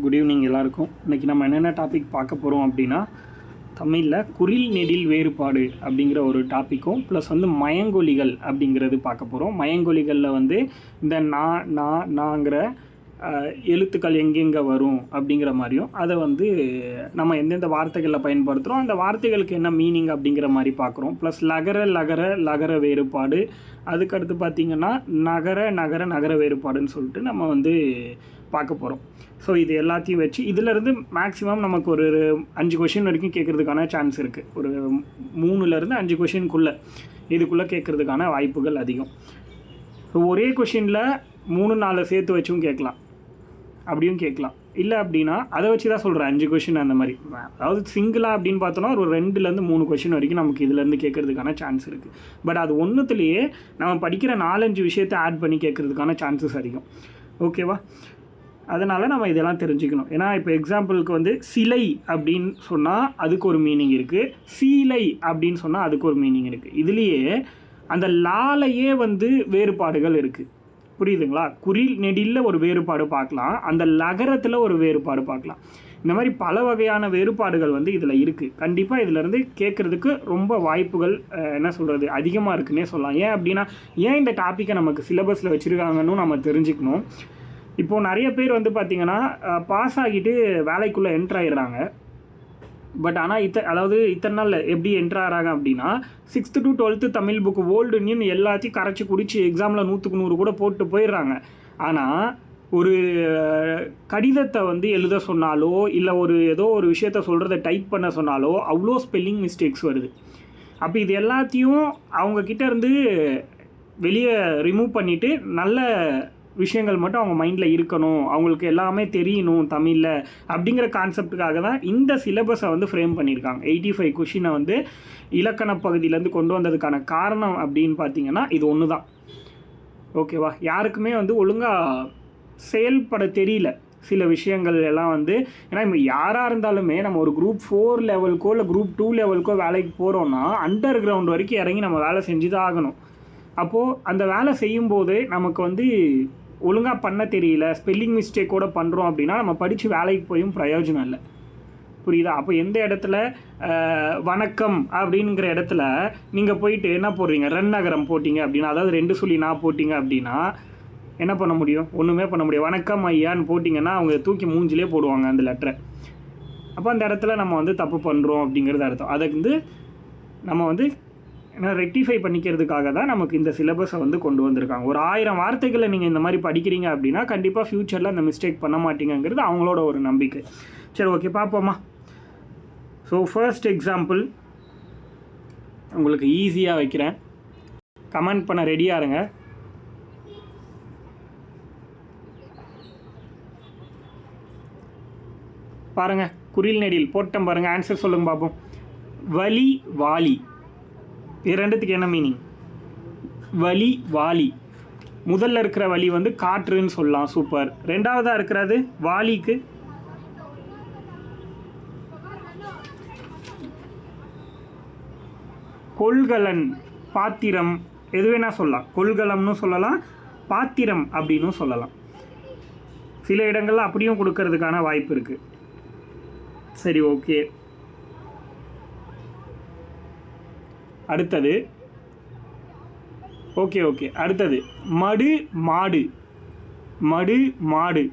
Good evening எல்லாருக்கும். இன்றைக்கி நம்ம என்னென்ன டாபிக் பார்க்க போகிறோம் அப்படின்னா, தமிழில் குறில் நெடில் வேறுபாடு அப்படிங்கிற ஒரு டாப்பிக்கும் ப்ளஸ் மயங்கொலிகள் அப்படிங்கிறது பார்க்க போகிறோம். மயங்கொலிகளில் இந்த நாங்கிற எழுத்துக்கள் எங்கெங்கே வரும் அப்படிங்கிற மாதிரியும் அதை நம்ம எந்தெந்த வார்த்தைகளில் பயன்படுத்துகிறோம், அந்த வார்த்தைகளுக்கு என்ன மீனிங் அப்படிங்கிற மாதிரி பார்க்குறோம். ப்ளஸ் லகர வேறுபாடு, அதுக்கடுத்து பார்த்திங்கன்னா நகர வேறுபாடுன்னு சொல்லிட்டு நம்ம பார்க்க போகிறோம். ஸோ இது எல்லாத்தையும் வச்சு இதிலேருந்து மேக்ஸிமம் நமக்கு ஒரு 5 கொஷின் வரைக்கும் கேட்குறதுக்கான சான்ஸ் இருக்குது. ஒரு 3லேருந்து 5 கொஷினுக்குள்ளே இதுக்குள்ளே கேட்குறதுக்கான வாய்ப்புகள் அதிகம். ஸோ ஒரே கொஷினில் 3-4 சேர்த்து வச்சும் கேட்கலாம், அப்படியும் கேட்கலாம். இல்லை அப்படின்னா அதை வச்சு தான் சொல்கிறேன் 5 கொஷின் அந்த மாதிரி. அதாவது சிங்கிளாக அப்படின்னு பார்த்தோன்னா ஒரு 2லேருந்து 3 கொஷின் வரைக்கும் நமக்கு இதிலேருந்து கேட்குறதுக்கான சான்ஸ் இருக்குது. பட் அது ஒன்றுத்துலேயே நம்ம படிக்கிற 4-5 விஷயத்தை ஆட் பண்ணி கேட்குறதுக்கான சான்சஸ் அதிகம். ஓகேவா? அதனால் நம்ம இதெல்லாம் தெரிஞ்சுக்கணும். ஏன்னா இப்போ எக்ஸாம்பிளுக்கு சிலை அப்படின்னு சொன்னால் அதுக்கு ஒரு மீனிங் இருக்குது, சீலை அப்படின்னு சொன்னால் அதுக்கு ஒரு மீனிங் இருக்குது. இதுலேயே அந்த லாலையே வேறுபாடுகள் இருக்குது. புரியுதுங்களா? குறில் நெடிலில் ஒரு வேறுபாடு பார்க்கலாம், அந்த லகரத்தில் ஒரு வேறுபாடு பார்க்கலாம். இந்த மாதிரி பல வகையான வேறுபாடுகள் இதில் இருக்குது. கண்டிப்பாக இதிலேருந்து கேட்குறதுக்கு ரொம்ப வாய்ப்புகள் என்ன சொல்கிறது அதிகமாக இருக்குன்னே சொல்லலாம். ஏன் அப்படின்னா, ஏன் இந்த டாப்பிக்கை நமக்கு சிலபஸில் வச்சுருக்காங்கன்னு நம்ம தெரிஞ்சுக்கணும். இப்போது நிறைய பேர் பார்த்திங்கன்னா பாஸ் ஆகிட்டு வேலைக்குள்ளே என்ட்ரு ஆகிடுறாங்க. பட் ஆனால் இத்தனை நாள் எப்படி என்ட்ரு ஆகிறாங்க அப்படின்னா 6th to 12th தமிழ் புக்கு ஓல்டு நியூன்னு எல்லாத்தையும் கரைச்சி குடித்து எக்ஸாமில் 100க்கு 100 கூட போட்டு போயிடுறாங்க. ஆனால் ஒரு கடிதத்தை எழுத சொன்னாலோ இல்லை ஏதோ ஒரு விஷயத்த சொல்கிறத டைப் பண்ண சொன்னாலோ அவ்வளோ ஸ்பெல்லிங் மிஸ்டேக்ஸ் வருது. அப்போ இது எல்லாத்தையும் அவங்கக்கிட்ட இருந்து வெளியே ரிமூவ் பண்ணிவிட்டு நல்ல விஷயங்கள் மட்டும் அவங்க மைண்டில் இருக்கணும், அவங்களுக்கு எல்லாமே தெரியணும் தமிழில் அப்படிங்கிற கான்செப்டுக்காக தான் இந்த சிலபஸை ஃப்ரேம் பண்ணியிருக்காங்க. 85 கொஷினை இலக்கண பகுதியிலேருந்து கொண்டு வந்ததுக்கான காரணம் அப்படின்னு பார்த்தீங்கன்னா இது ஒன்று தான். ஓகேவா? யாருக்குமே ஒழுங்காக செயல்பட தெரியல சில விஷயங்கள் எல்லாம் ஏன்னா இப்போ யாராக இருந்தாலுமே நம்ம ஒரு குரூப் 4 லெவலுக்கோ இல்லை குரூப் 2 லெவலுக்கோ வேலைக்கு போகிறோன்னா அண்டர் கிரவுண்ட் வரைக்கும் இறங்கி நம்ம வேலை செஞ்சு தான் ஆகணும். அப்போது அந்த வேலை செய்யும்போது நமக்கு ஒழுங்காக பண்ண தெரியல, ஸ்பெல்லிங் மிஸ்டேக்கோடு பண்ணுறோம் அப்படின்னா நம்ம படித்து வேலைக்கு போயும் பிரயோஜனம் இல்லை. புரியுதா? அப்போ எந்த இடத்துல வணக்கம் அப்படிங்கிற இடத்துல நீங்கள் போயிட்டு என்ன போடுறீங்க, நகரம் போட்டிங்க அப்படின்னா, அதாவது 2 சொல்லி நான் போட்டிங்க அப்படின்னா என்ன பண்ண முடியும்? ஒன்றுமே பண்ண முடியும். வணக்கம் ஐயான்னு போட்டிங்கன்னா அவங்க தூக்கி மூஞ்சிலே போடுவாங்க அந்த லெட்டரை. அப்போ அந்த இடத்துல நம்ம தப்பு பண்ணுறோம் அப்படிங்கிறது அர்த்தம். அதை நம்ம ரெக்டிஃபை பண்ணிக்கிறதுக்காக தான் நமக்கு இந்த சிலபஸை கொண்டு வந்திருக்காங்க. ஒரு 1000 வார்த்தைகளை நீங்கள் இந்த மாதிரி படிக்கிறீங்க அப்படின்னா கண்டிப்பாக ஃப்யூச்சரில் அந்த மிஸ்டேக் பண்ண மாட்டீங்கிறது அவங்களோட ஒரு நம்பிக்கை. சரி, ஓகே, பார்ப்போமா? ஸோ ஃபர்ஸ்ட் எக்ஸாம்பிள் உங்களுக்கு ஈஸியாக வைக்கிறேன், கமெண்ட் பண்ண ரெடியாக இருங்க. பாருங்கள், குறில் நெடில் போட்டோம் பாருங்கள், ஆன்சர் சொல்லுங்கள் பார்ப்போம். வலி வாலி, இது ரெண்டுத்துக்கு என்ன மீனிங்? வலி வாலி, முதல்ல இருக்கிற வலி காற்றுன்னு சொல்லலாம், சூப்பர். ரெண்டாவதாக இருக்கிறது வாலிக்கு கொள்கலன், பாத்திரம், எது வேணா சொல்லலாம். கொள்கலம்னு சொல்லலாம், பாத்திரம் அப்படின்னு சொல்லலாம். சில இடங்கள்ல அப்படியும் கொடுக்கறதுக்கான வாய்ப்பு இருக்குது. சரி, ஓகே. அடுத்தது ஓகே அடுத்தது மடு மாடு, மடு மாடு,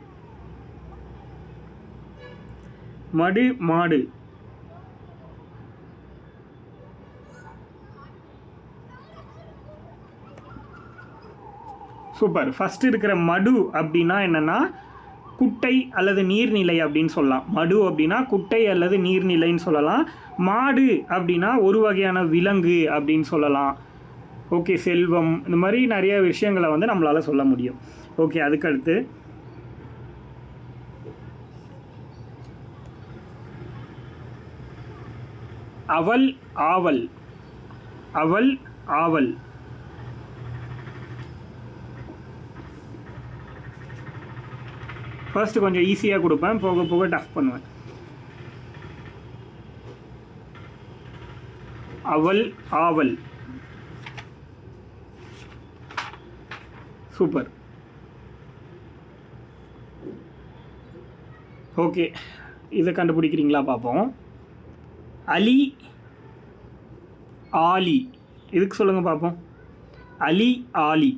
மடு மாடு. சூப்பர். ஃபர்ஸ்ட் இருக்கிற மடு அப்படின்னா என்னன்னா குட்டை அல்லது நீர்நிலை அப்படின்னு சொல்லலாம். மடு அப்படின்னா குட்டை அல்லது நீர்நிலைன்னு சொல்லலாம். மாடு அப்படின்னா ஒரு வகையான விலங்கு அப்படின்னு சொல்லலாம். ஓகே, செல்வம், இந்த மாதிரி நிறைய விஷயங்களை நம்மளால் சொல்ல முடியும். ஓகே, அதுக்கடுத்து அவல் ஆவல், அவல் ஆவல். ஃபர்ஸ்ட் கொஞ்சம் ஈஸியாக கொடுப்பேன், போக போக டஃப் பண்ணுவேன். அவல் ஆவல், சூப்பர். ஓகே, இதை கண்டுபிடிக்கிறீங்களா பார்ப்போம். அலி ஆலி, இதுக்கு சொல்லுங்கள் பார்ப்போம். அலி ஆலி.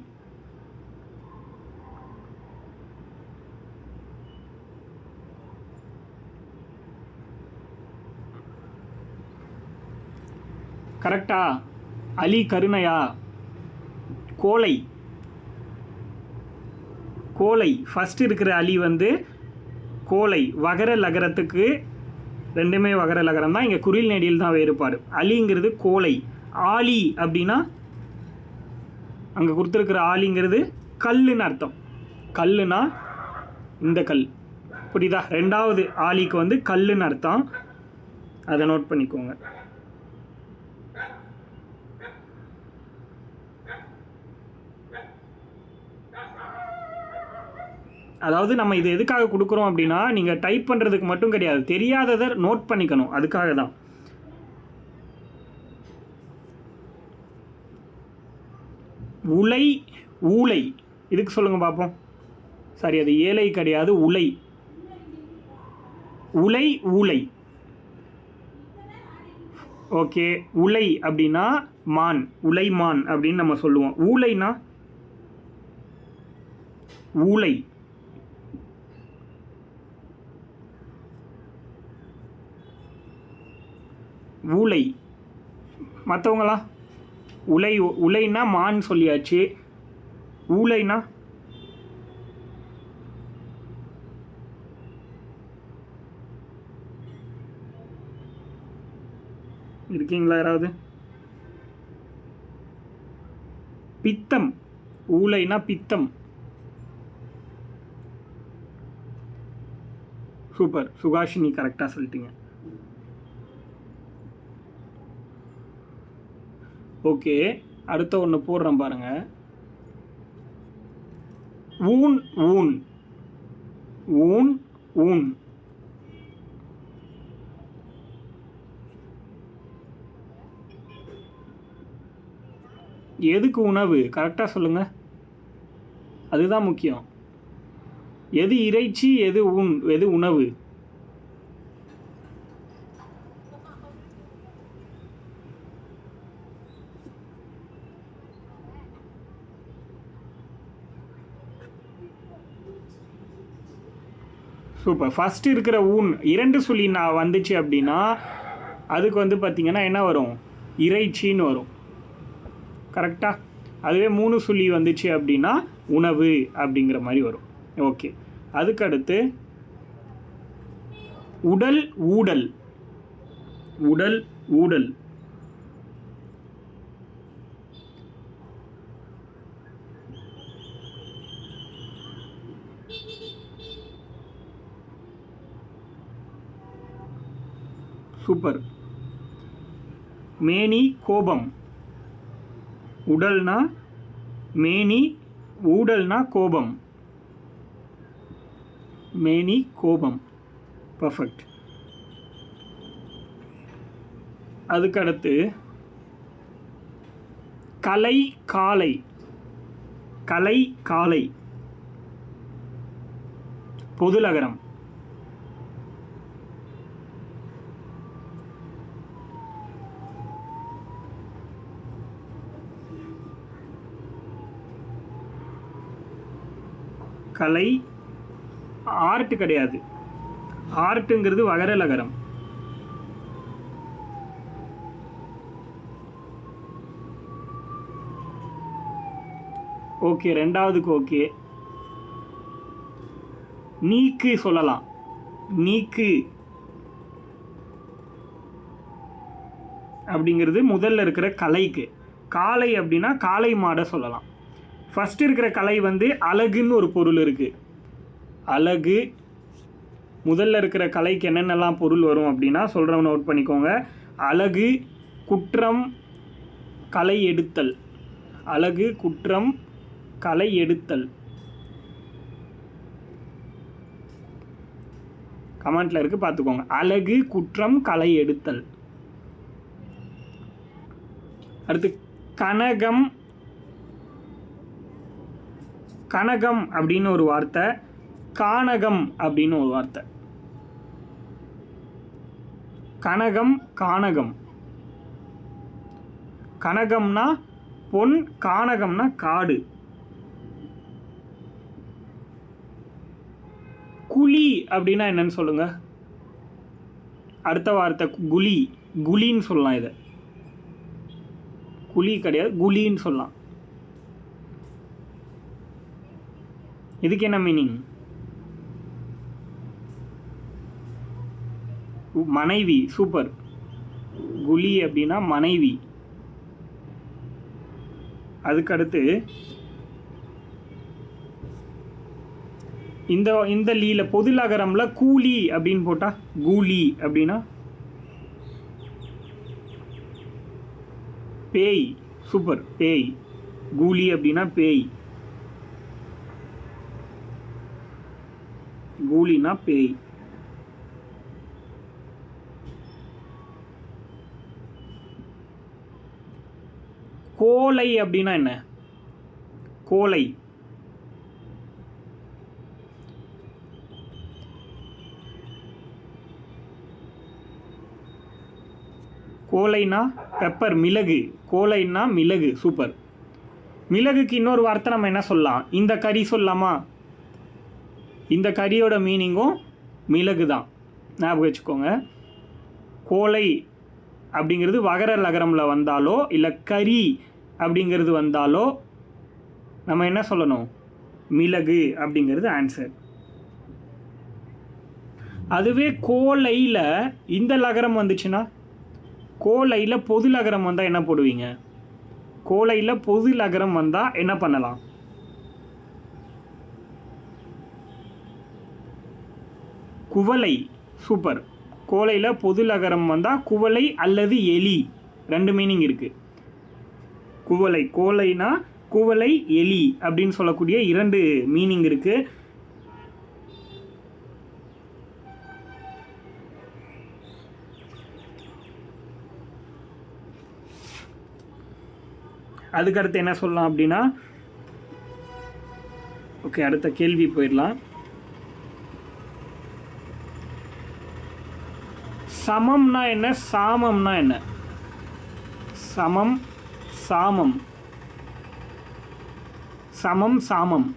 கரெக்டா? அலி கருணையா? கோலை. கோலை ஃபஸ்ட் இருக்கிற அலி வந்து கோலை. வகர லகரத்துக்கு ரெண்டுமே வகர லகரம் தான். இங்கே குறில் நெடில் தான் வேறுபாடு. அலிங்கிறது கோலை. ஆலி அப்படின்னா அங்கே கொடுத்துருக்கிற ஆலிங்கிறது கல்லுன்னு அர்த்தம். கல்லுனா இந்த கல், புரியுதா? ரெண்டாவது ஆலிக்கு வந்து கல்லுன்னு அர்த்தம். அதை நோட் பண்ணிக்கோங்க. அதாவது நம்ம இது எதுக்காக கொடுக்குறோம் அப்படின்னா, நீங்கள் டைப் பண்ணுறதுக்கு மட்டும் கிடையாது, தெரியாததை நோட் பண்ணிக்கணும், அதுக்காக தான். உலை ஊலை, இதுக்கு சொல்லுங்கள் பார்ப்போம். சரி, அது ஏழை கிடையாது, உலை. உலை ஊலை. ஓகே, உலை அப்படின்னா மான், உலை மான் அப்படின்னு நம்ம சொல்லுவோம். ஊலைனா ஊலை. ஊலை. மற்றவங்களா? உலை, உலைனா மான் சொல்லியாச்சு. ஊலைனா இருக்கீங்களா யாராவது? பித்தம். ஊலைனா பித்தம். சூப்பர், சுகாஷினி கரெக்டாக சொல்லிட்டீங்க. ஓகே, அடுத்த ஒன்று போடுறேன் பாருங்க. ஊன் ஊன். ஊன் ஊன். எதுக்கு உணவு? கரெக்டாக சொல்லுங்கள், அதுதான் முக்கியம். எது இறைச்சி, எது எது உணவு? சூப்பர். ஃபஸ்ட்டு இருக்கிற ஊன் இரண்டு சொல்லி நான் வந்துச்சு அப்படின்னா அதுக்கு வந்து பார்த்திங்கன்னா என்ன வரும்? இறைச்சின்னு வரும். கரெக்டாக? அதுவே மூணு சொல்லி வந்துச்சு அப்படின்னா உணவு அப்படிங்கிற மாதிரி வரும். ஓகே, அதுக்கடுத்து உடல் ஊடல். உடல் ஊடல். சூப்பர். மேனி கோபம். உடல்னா மேனி, ஊடல்னா கோபம். மேனி கோபம். பர்ஃபெக்ட். அதுக்கடுத்து கலை காலை. கலை காலை. பொதுலகரம். கலை ஆர்ட் கிடையாது, ஆர்ட்டுங்கிறது வகர லகரம். ஓகே, ரெண்டாவதுக்கு ஓகே. நீக்கு சொல்லலாம். நீக்கு அப்படிங்கிறது முதல்ல இருக்கிற கலைக்கு. காளை அப்படின்னா காளை மாடை சொல்லலாம். ஃபஸ்ட் இருக்கிற கலை வந்து அழகுன்னு ஒரு பொருள் இருக்குது. அழகு. முதல்ல இருக்கிற கலைக்கு என்னென்னலாம் பொருள் வரும் அப்படின்னா சொல்கிறவங்க நோட் பண்ணிக்கோங்க. அழகு, குற்றம், கலை எடுத்தல். அழகு, குற்றம், கலை எடுத்தல். கமெண்ட்ல இருக்கு, பார்த்துக்கோங்க. அழகு, குற்றம், கலை எடுத்தல். அடுத்து கனகம். கனகம் அப்படின்னு ஒரு வார்த்தை, கானகம் அப்படின்னு ஒரு வார்த்தை. கனகம் கானகம். கனகம்னா பொன், கானகம்னா காடு. குழி அப்படின்னா என்னன்னு சொல்லுங்க. அடுத்த வார்த்தை குழி. குழின்னு சொல்லலாம். இதை குழி கிடையாது, குழின்னு சொல்லலாம். இதுக்கு என்ன மீனிங்? மனைவி. சூப்பர். குழி அப்படின்னா மனைவி. அதுக்கடுத்து இந்த லீல பொதுலகரம்ல கூலி அப்படின்னு போட்டா கூலி அப்படின்னா பேய். சூப்பர். பேய். கூலி அப்படின்னா பேய். கூலினா பேய். கோலை அப்படின்னா என்ன? கோலை. கோலைனா பெப்பர், மிளகு. கோலைனா மிளகு. சூப்பர். மிளகுக்கு இன்னொரு வார்த்தை நம்ம என்ன சொல்லலாம்? இந்த கறி சொல்லலாமா? இந்த கறியோட மீனிங்கும் மிளகு தான். ஞாபகம் வச்சுக்கோங்க. கோலை அப்படிங்கிறது வகர லகரமில் வந்தாலோ இல்லை கறி அப்படிங்கிறது வந்தாலோ நம்ம என்ன சொல்லணும்? மிளகு அப்படிங்கிறது ஆன்சர். அதுவே கோலையில் இந்த லகரம் வந்துச்சுன்னா, கோலையில் பொது லகரம் வந்தால் என்ன போடுவீங்க? கோலையில் பொது லகரம் வந்தால் என்ன பண்ணலாம்? குவளை. சூப்பர். கோலையில் பொது லகரம் வந்தால் குவளை அல்லது எலி. ரெண்டு மீனிங் இருக்குது. குவளை, கோலைனா குவளை, எலி அப்படின்னு சொல்லக்கூடிய இரண்டு மீனிங் இருக்குது. அதுக்கடுத்து என்ன சொல்லலாம் அப்படின்னா, ஓகே, அடுத்த கேள்வி போயிடலாம். சமம்னா என்ன? சாமம்னா என்ன? சமம், சாமம். சமம், சாமம்.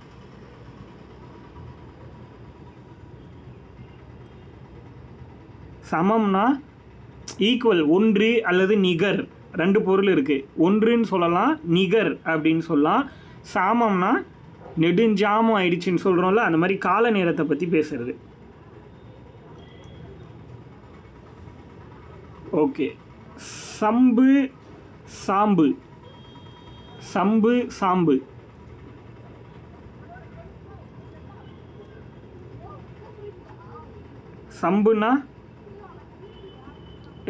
சமம்னா ஈக்குவல், ஒன்று அல்லது நிகர். ரெண்டு பொருள் இருக்குது. ஒன்றுன்னு சொல்லலாம், நிகர் அப்படின்னு சொல்லலாம். சாமம்னா நெடுஞ்சாமம் ஆயிடுச்சுன்னு சொல்கிறோம்ல, அந்த மாதிரி கால நேரத்தை பற்றி பேசுறது. ஓகே. சம்பு, சாம்பு. சம்பு, சாம்பு. சம்புனா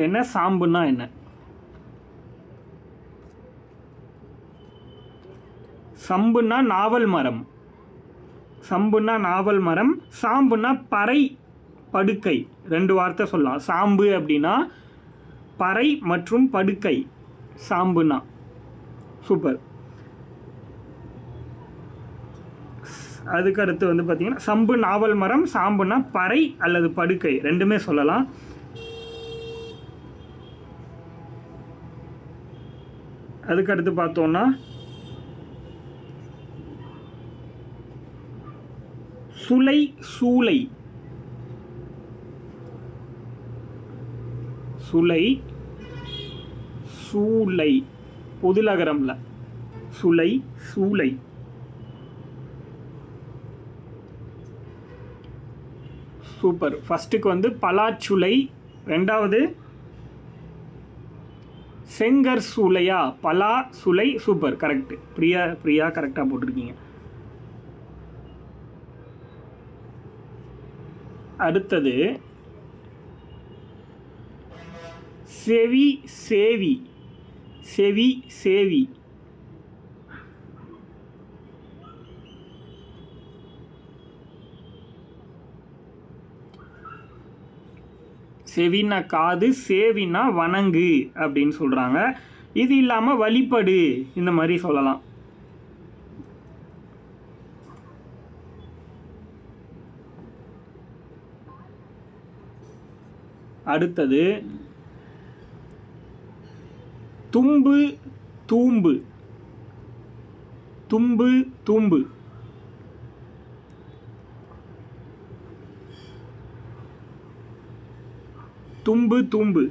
என்ன? சாம்புனா என்ன? சம்புனா நாவல் மரம். சம்புனா நாவல் மரம். சாம்புனா பறை, படுக்கை. ரெண்டு வார்த்தை சொல்லலாம். சாம்பு அப்படின்னா பறை மற்றும் படுக்கை. சாம்புனா. சூப்பர். அதுக்கு அடுத்து வந்து பார்த்தீங்கன்னா, சம்பு நாவல் மரம், சாம்புனா பறை அல்லது படுக்கை, ரெண்டுமே சொல்லலாம். அதுக்கு அடுத்து பார்த்தோம்னா சுளை, சூளை. சுளை, சூளை. பொதுலகரம்ல சுளை, சூளை. சூப்பர். ஃபஸ்ட்டுக்கு வந்து பலாச்சுளை, ரெண்டாவது செங்கர் சூளையா? பலா சுளை. Super, correct. பிரியா கரெக்டாக போட்டிருக்கீங்க. அடுத்தது செவி, சேவி. செவி, சேவி. செவினா காது, சேவினா வணங்கு அப்படின்னு சொல்கிறாங்க. இது இல்லாமல் வழிபடு, இந்த மாதிரி சொல்லலாம். அடுத்தது தும்பு தூம்பு. தும்பு தூம்பு. தும்பு தூம்பு.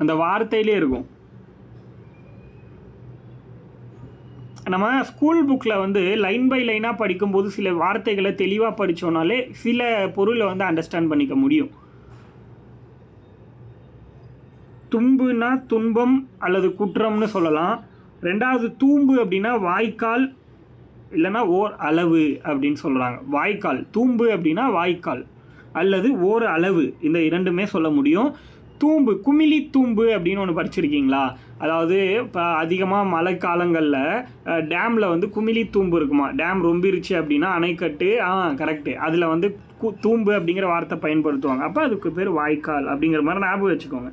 அந்த வார்த்தையிலே இருக்கும். நம்ம ஸ்கூல் புக்கில் வந்து லைன் பை லைனாக படிக்கும்போது சில வார்த்தைகளை தெளிவாக படித்தோம்னாலே சில பொருளை வந்து அண்டர்ஸ்டாண்ட் பண்ணிக்க முடியும். தும்புனா துன்பம் அல்லது குற்றம்னு சொல்லலாம். ரெண்டாவது தூம்பு அப்படின்னா வாய்க்கால் இல்லைன்னா ஓர் அளவு அப்படின்னு சொல்கிறாங்க. வாய்க்கால். தூம்பு அப்படின்னா வாய்க்கால் அல்லது ஓர் அளவு, இந்த இரண்டுமே சொல்ல முடியும். தூம்பு, குமிழி தூம்பு அப்படின்னு ஒன்று படிச்சிருக்கீங்களா? அதாவது இப்போ அதிகமாக மழை காலங்களில் டேமில் வந்து குமிழி தூம்பு இருக்குமா. டேம் ரொம்பிருச்சு அப்படின்னா அணைக்கட்டு, கரெக்டு, அதில் வந்து தூம்பு அப்படிங்கிற வார்த்தை பயன்படுத்துவாங்க. அப்போ அதுக்கு பேர் வாய்க்கால் அப்படிங்கிற மாதிரி ஞாபகம் வச்சுக்கோங்க.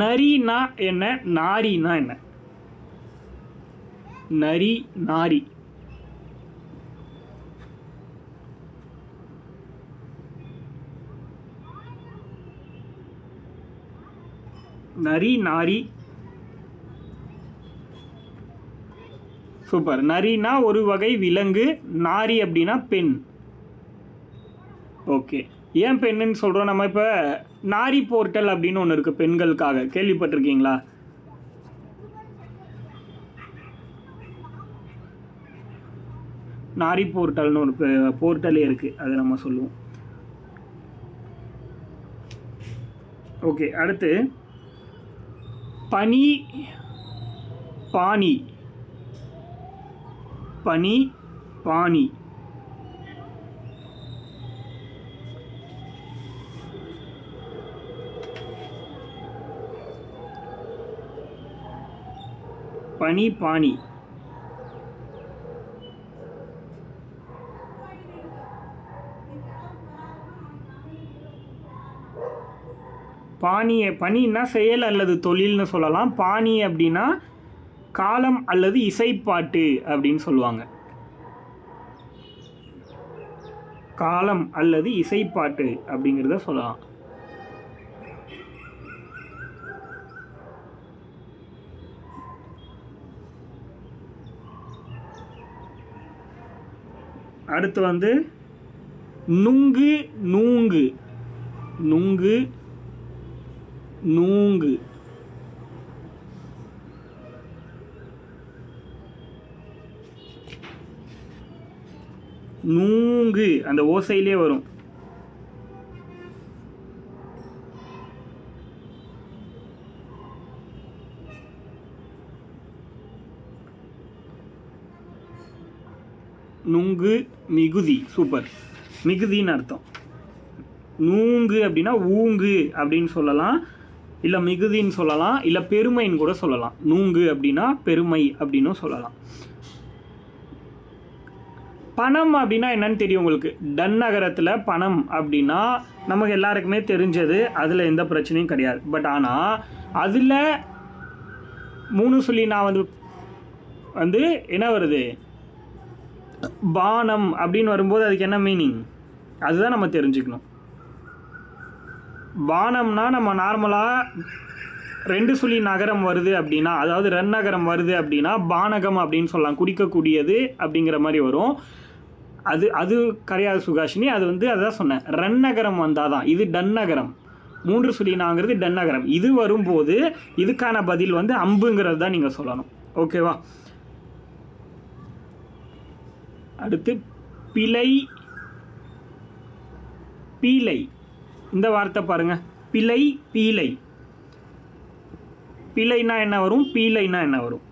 நரினா என்ன, நாரினா என்ன? நரி நாரி. நரி நாரி. சூப்பர். நரினா ஒரு வகை விலங்கு, நாரி அப்படின்னா பெண். ஓகே, ஏன் பெண்ணுன்னு சொல்கிறோம்? நம்ம இப்போ நாரி போர்ட்டல் அப்படின்னு ஒன்று இருக்குது பெண்களுக்காக, கேள்விப்பட்டிருக்கீங்களா? நாரி போர்ட்டல்னு ஒரு போர்ட்டலே இருக்குது, அது நம்ம சொல்லுவோம். ஓகே, அடுத்து பனி பாணி. பனி பாணி. பனி பாணி. பாணியை, பணின்னா செயல் அல்லது தொழில்னு சொல்லலாம். பாணி அப்படின்னா காலம் அல்லது இசைப்பாட்டு அப்படின்னு சொல்லுவாங்க. காலம் அல்லது இசைப்பாட்டு அப்படிங்கிறத சொல்லலாம். அடுத்து வந்து நுங்கு நூங்கு. நுங்கு நூங்கு. நூங்கு அந்த ஓசையிலே வரும். நுங்கு மிகுதி. சூப்பர். மிகுதின்னு அர்த்தம். நூங்கு அப்படின்னா ஊங்கு அப்படின்னு சொல்லலாம், இல்லை மிகுதின்னு சொல்லலாம், இல்லை பெருமைன்னு கூட சொல்லலாம். நூங்கு அப்படின்னா பெருமை அப்படின்னு சொல்லலாம். பணம் அப்படின்னா என்னன்னு தெரியும் உங்களுக்கு? டன்னகரத்தில் பணம் அப்படின்னா நமக்கு எல்லாருக்குமே தெரிஞ்சது, அதில் எந்த பிரச்சனையும் கிடையாது. பட் ஆனால் அதில் 3 சொல்லி நான் வந்து என்ன வருது, பானம் அப்படின்னு வரும்போது அதுக்கு என்ன மீனிங், அதுதான் நம்ம தெரிஞ்சுக்கணும். பானம்னா நம்ம நார்மலாக 2 சொல்லி நகரம் வருது அப்படின்னா, அதாவது ரன்னகரம் வருது அப்படின்னா பானகம் அப்படின்னு சொல்லலாம், குடிக்கக்கூடியது அப்படிங்கிற மாதிரி வரும். அது கிடையாது சுகாஷினி, அது வந்து அதான் சொன்னேன், ரன்னகரம் வந்தால் தான். இது டன்னகரம். 3 சொல்லி நாங்கிறது டன்னகரம். இது வரும்போது இதுக்கான பதில் வந்து அம்புங்கிறது தான் நீங்கள் சொல்லணும். ஓகேவா? அடுத்து பிழை பீலை. இந்த வார்த்தை பாருங்க, பிழை பீலை. பிழைனா என்ன வரும், பீலைனா என்ன வரும்?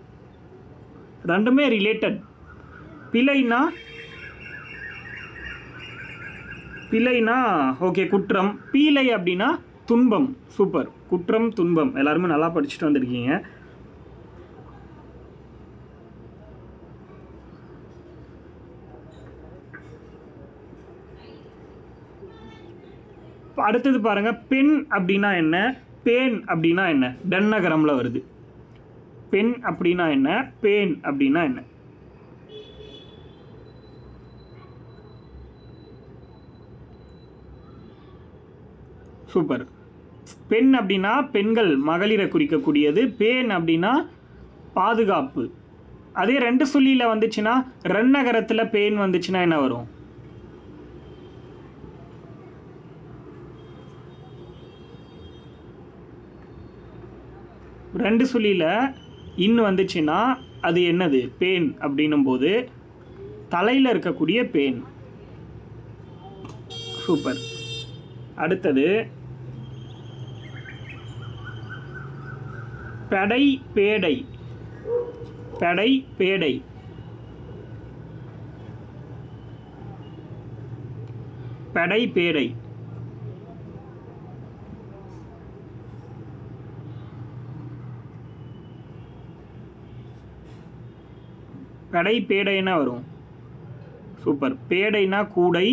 ரெண்டுமே ரிலேட்டட். பிழைனா ஓகே குற்றம், பீலை அப்படின்னா துன்பம். சூப்பர். குற்றம் துன்பம், எல்லாருமே நல்லா படிச்சுட்டு வந்திருக்கீங்க. அடுத்தது பாருங்க, பெண் அப்படின்னா என்ன, பேன் அப்படின்னா என்ன? டன்னகரம்ல வருது. பெண் அப்படின்னா என்ன, பேன் அப்படின்னா என்ன? சூப்பர். பெண் அப்படின்னா பெண்கள் மகளிரை குறிக்கக்கூடியது. பேன் அப்படின்னா பாதுகாப்பு. அதே 2 சொல்லியில் வந்துச்சுன்னா ரன்னகரத்தில் பேன் வந்துச்சுன்னா என்ன வரும்? ரெண்டு சொல்லியில் இன்னு வந்துச்சுன்னா அது என்னது? பேன் அப்படின்னும் போது தலையில் இருக்கக்கூடிய பேன். சூப்பர். அடுத்தது பெடை பேடை. பெடை பேடை. பெடை பேடை. பெடை பேடைன்னா வரும். சூப்பர். பேடைனா கூடை.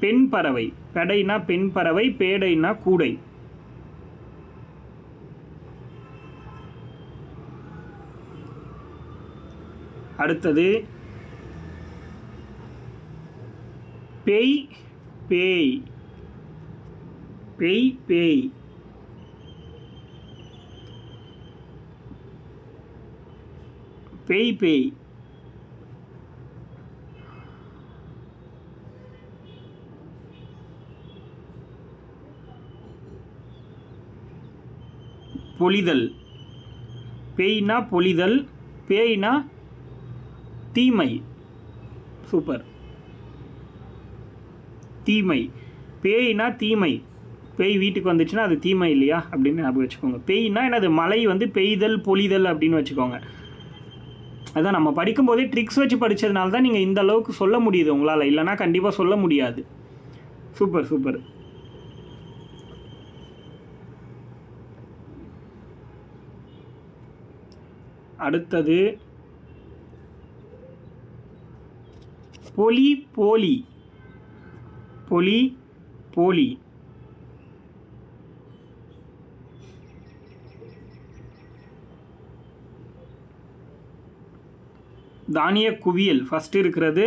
பெண் பறவை. பெடைனா பெண் பறவை, பேடைனா கூடை. அடுத்தது பேய் பேய். பேய் பேய். பேய் பேய். பொழிதல். பேய்னா பொழிதல், பேய்னா தீமை. சூப்பர். தீமை. பேய்னா தீமை. பேய் வீட்டுக்கு வந்துச்சுன்னா அது தீமை இல்லையா அப்படின்னு ஞாபகம் வச்சுக்கோங்க. பேய்னா என்னது? மழை வந்து பெய்தல் பொழிதல் அப்படின்னு வச்சுக்கோங்க. அதான் நம்ம படிக்கும்போதே ட்ரிக்ஸ் வச்சு படித்ததுனால தான் நீங்கள் இந்த அளவுக்கு சொல்ல முடியுது உங்களால், இல்லைனா கண்டிப்பாக சொல்ல முடியாது. Super super. அடுத்தது பொலி போலி. பொலி போலி. தானிய குவியல் ஃபஸ்ட்டு இருக்கிறது.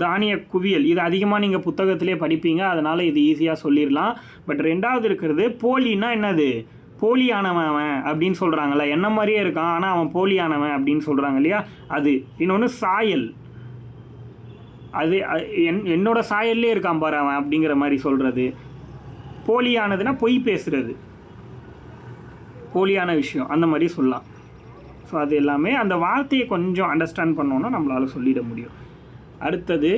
தானிய குவியல் இது அதிகமாக நீங்கள் புத்தகத்திலே படிப்பீங்க, அதனால் இது ஈஸியாக சொல்லிடலாம். பட் 2வது இருக்கிறது போலின்னா என்னது? போலியானவன் அவன் அப்படின்னு சொல்கிறாங்கல்ல, என்ன மாதிரியே இருக்கான் ஆனால் அவன் போலியானவன் அப்படின்னு சொல்கிறாங்க இல்லையா, அது. இன்னொன்று சாயல். அது என்னோட சாயல்லே இருக்கான் பாரு அவன் அப்படிங்கிற மாதிரி சொல்கிறது. போலியானதுன்னா பொய் பேசுகிறது, போலியான விஷயம் அந்த மாதிரி சொல்லலாம். ஸோ அது எல்லாமே அந்த வார்த்தையை கொஞ்சம் அண்டர்ஸ்டாண்ட் பண்ணோன்னா நம்மளால் சொல்லிட முடியும். அடுத்தது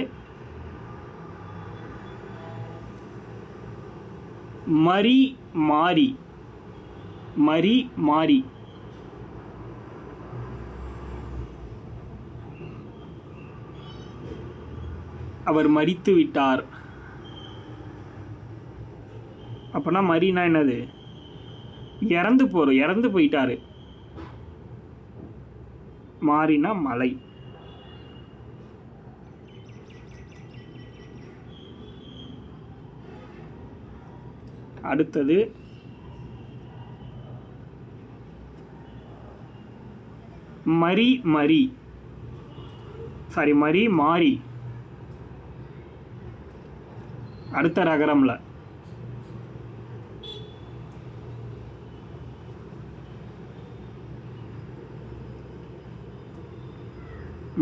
மரி மாறி. மரி மாறி. அவர் மரித்து விட்டார். அப்போனா மரினா என்னது? இறந்து போயிட்டாரு. மாறினா மலை. அடுத்தது மரி மரி. சாரி, மரி மாறி. அடுத்த ரகரம்ல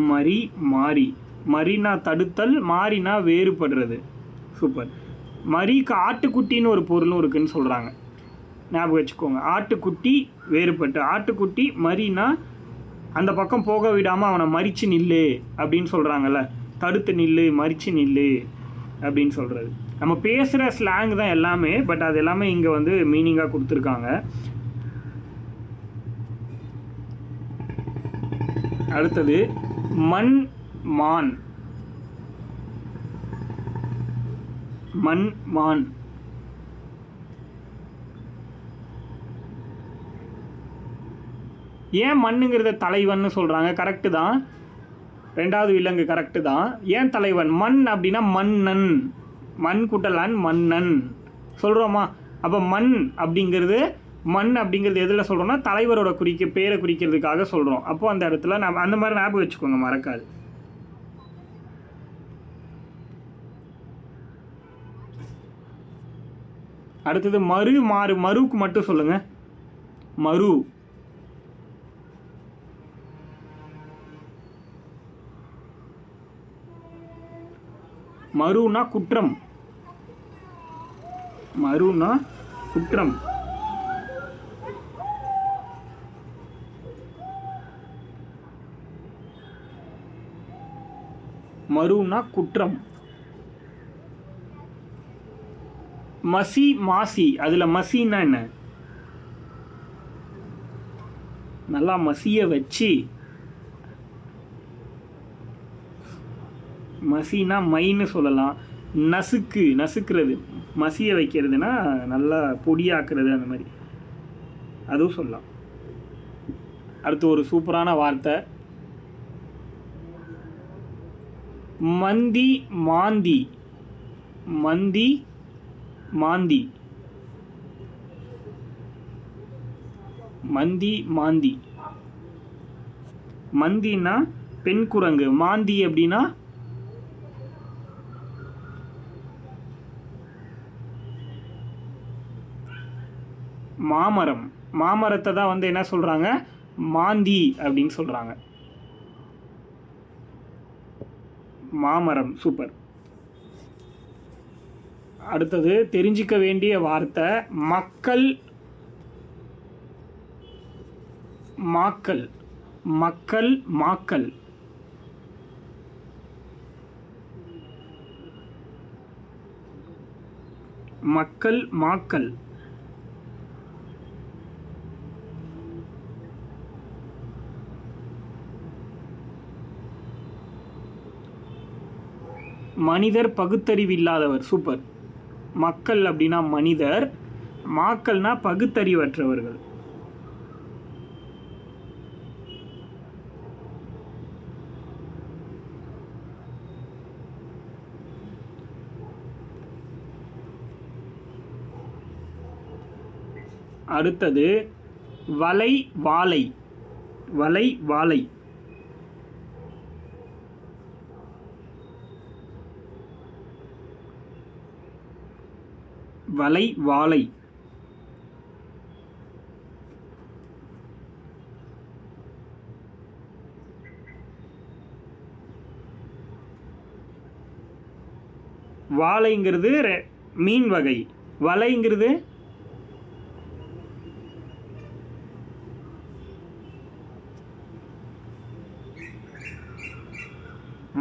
மரி மாறி. மரினா தடுத்தல், மாறினா வேறுபடுறது. சூப்பர். மரிக்கு ஆட்டுக்குட்டின்னு ஒரு பொருளும் இருக்குன்னு சொல்கிறாங்க, ஞாபகம் வச்சுக்கோங்க. ஆட்டுக்குட்டி வேறுபட்டு. ஆட்டுக்குட்டி மரினா அந்த பக்கம் போக விடாமல் அவனை மறித்து நில்லு அப்படின்னு சொல்கிறாங்கல்ல, தடுத்து நில்லு, மறித்து நில்லு அப்படின்னு சொல்கிறது. நம்ம பேசுகிற ஸ்லாங் தான் எல்லாமே, பட் அது எல்லாமே இங்கே வந்து மீனிங்காக கொடுத்துருக்காங்க. அடுத்தது மண் மான். மண் மான். ஏன் மண்ணுங்கிறத தலைவன் சொல்கிறாங்க? கரெக்டு தான், 2வது விலங்கு கரெக்டு தான். ஏன் தலைவன்? மண் அப்படின்னா மன்னன். மண் கூட்டலான் மன்னன் சொல்கிறோமா? அப்போ மண் அப்படிங்கிறது எதில் சொல்கிறோம்னா தலைவரோட பேரை குறிக்கிறதுக்காக சொல்கிறோம். அப்போது அந்த இடத்துல நம்ம அந்த மாதிரி ஞாபகம் வச்சுக்கோங்க, மறக்காது. அடுத்தது மறு மாறு. மறுவுக்கு மட்டும் சொல்லுங்க. மறு. மறுனா குற்றம். மறுனா குற்றம். மறுனா குற்றம். மசி மாசி. அதுல மசின்னா என்ன? நல்லா மசிய வச்சு. மசினா மைன்னு சொல்லலாம். நசுக்கு, நசுக்கிறது. மசிய வைக்கிறதுனா நல்லா பொடியாக்குறது, அந்த மாதிரி அதுவும் சொல்லலாம். அடுத்து ஒரு சூப்பரான வார்த்தை, மந்தி மாந்தி. மந்தி மாந்தி. மந்தி மாந்தி. மந்தினா பெண் குரங்கு. மாந்தி அப்படின்னா மாமரம். மாமரத்தை தான் வந்து என்ன சொல்றாங்க? மாந்தி அப்படின்னு சொல்றாங்க. மாமரம். சூப்பர். அடுத்தது தெரிஞ்சிக்க வேண்டிய வார்த்தை, மக்கள் மாக்கள். மக்கள் மாக்கள். மக்கள் மாக்கள். மனிதர் பகுத்தறிவில்லாதவர். சூப்பர். மக்கள் அப்படின்னா மனிதர், மாக்கள்னா பகுத்தறிவற்றவர்கள். அடுத்தது வலை வாலை. வலை வாலை. வலை வாலை. வாழைங்கிறது மீன் வகை. வலைங்கிறது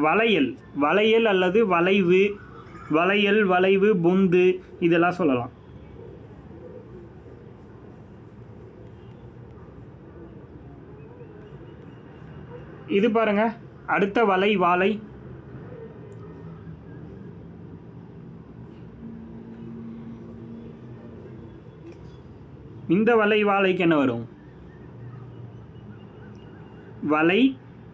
வளையல். வளையல் அல்லது வளைவு. வளையல், வளைவு, பொந்து இதெல்லாம் சொல்லலாம். இது பாருங்க, அடுத்த வலை வாலை. இந்த வலை வாலைக்கு என்ன வரும்? வலை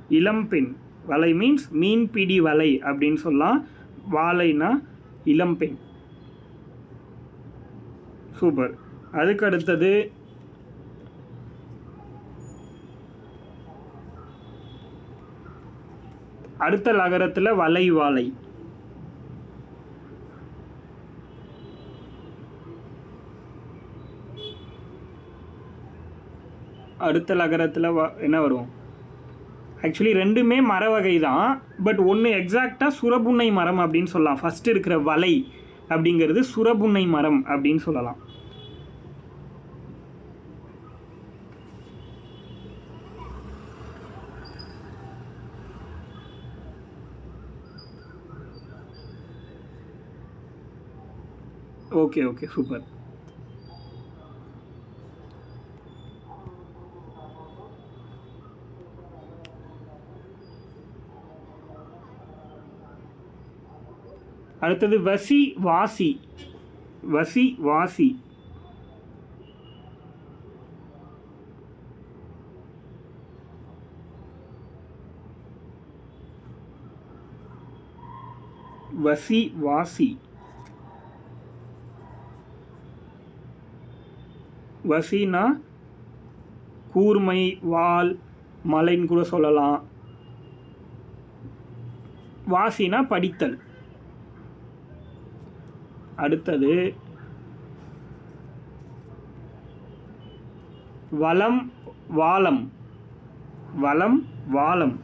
இளம்பெண். வலை மீன்ஸ் மீன் பிடி வலை அப்படின்னு சொல்லலாம். வாலைனா இளம்பெண். சூப்பர். அதுக்கு அடுத்தது அடுத்த லகரத்தில் வலை வாலை. அடுத்த லகரத்தில் என்ன வரும்? ஆக்சுவலி ரெண்டுமே மர வகை தான், பட் ஒன்று எக்ஸாக்டாக சுரபுன்னை மரம் அப்படின்னு சொல்லலாம். ஃபஸ்ட்டு இருக்கிற வலை அப்படிங்கிறது சுரபுன்னை மரம் அப்படின்னு சொல்லலாம். Okay okay super. அடுத்தது வசி வாசி. வசி வாசி. வசி வாசி. வசினா கூர்மை, வால், மலைன்னு கூட சொல்லலாம். வாசினா படித்தல். அடுத்தது வலம் வாலம். வலம் வாலம்.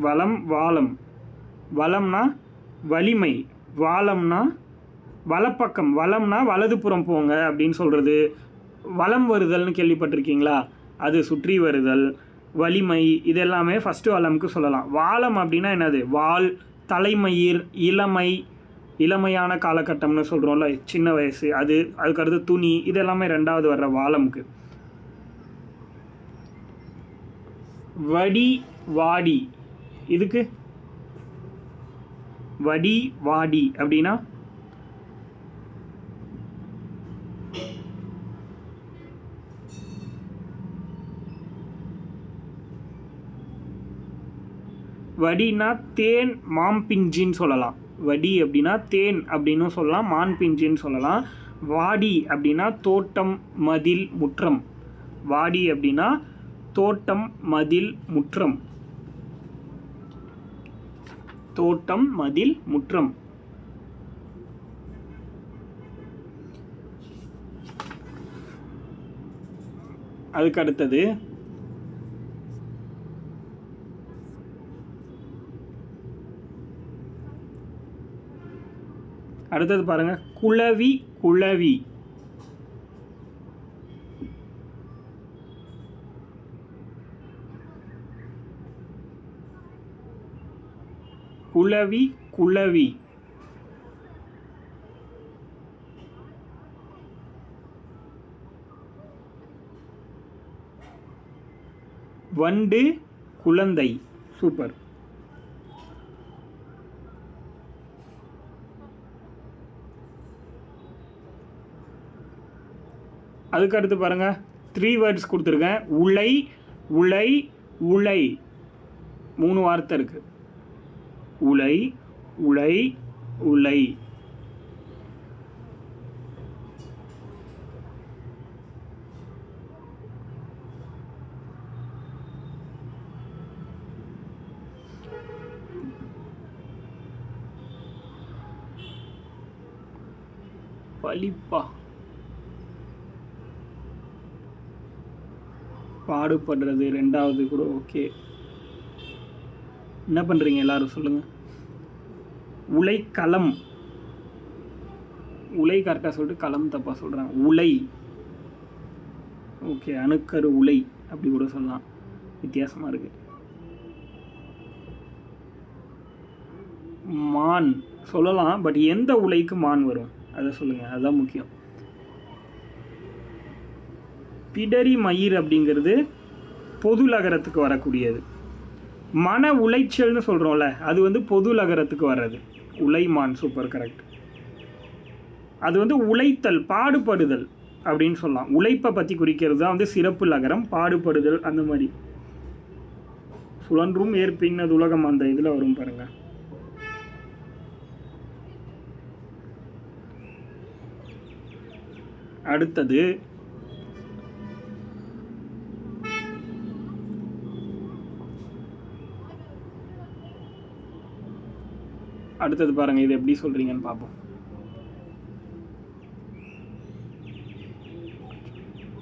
வலம் வாலம். வலம்னா வலிமை, வாலம்னா வலப்பக்கம். வலம்னா வலதுபுறம் போங்க அப்படின்னு சொல்கிறது. வலம் வருதல்னு கேள்விப்பட்டிருக்கீங்களா? அது சுற்றி வருதல், வலிமை, இதெல்லாமே ஃபஸ்ட்டு வலம்க்கு சொல்லலாம். வாலம் அப்படின்னா என்னது? வால், தலைமயிர், இளமை, இளமையான காலகட்டம்னு சொல்கிறோம்ல, சின்ன வயசு, அது. அதுக்கடுத்து துணி, இதெல்லாமே ரெண்டாவது வர்ற வாலம்க்கு. வடி வாடி. இதுக்கு வடி வாடி அப்படின்னா வடினா தேன் மாம்பிஞ்சின்னு சொல்லலாம். வடி அப்படின்னா தேன் அப்படின்னு சொல்லலாம், மான் பிஞ்சின்னு சொல்லலாம். வாடி அப்படின்னா தோட்டம், மதில், முற்றம். வாடி அப்படின்னா தோட்டம், மதில், முற்றம். தோட்டம், மதில், முற்றம். அதுக்கு அடுத்தது பாருங்க, குளவி குளவி. குளவி குளவி. வண்டு குழந்தை. சூப்பர். அதுக்கு அடுத்து பாருங்க, 3 வேர்ட்ஸ் கொடுத்துருக்கேன். உலை உலை உலை. 3 வார்த்தை இருக்கு. உலை உலை உலை. பலிப்பா. பாடுபடுறது ரெண்டாவது கூட ஓகே. என்ன பண்ணுறீங்க எல்லாரும் சொல்லுங்கள். உலைக்களம். உலை கரெக்டாக சொல்லிட்டு களம் தப்பாக சொல்கிறாங்க. உலை ஓகே. அணுக்கரு உலை அப்படி கூட சொல்லலாம், வித்தியாசமாக இருக்குது. மான் சொல்லலாம், பட் எந்த உலைக்கு மான் வரும் அதை சொல்லுங்கள், அதுதான் முக்கியம். பிடரி மயிர் அப்படிங்கிறது பொது லகரத்துக்கு வரக்கூடியது. மன உளைச்சல்னு சொல்கிறோம்ல, அது வந்து பொது லகரத்துக்கு வர்றது. உலைமான். Super, correct. அது வந்து உழைத்தல், பாடுபடுதல் அப்படின்னு சொல்லலாம். உழைப்பை பற்றி குறிக்கிறது தான் வந்து சிறப்பு லகரம். பாடுபடுதல் அந்த மாதிரி. சுழன்றும் ஏற்பின்னது உலகம் அந்த இதில் வரும் பாருங்க. அடுத்தது பாருங்க, இது எப்படி சொல்றீங்கன்னு பார்ப்போம்.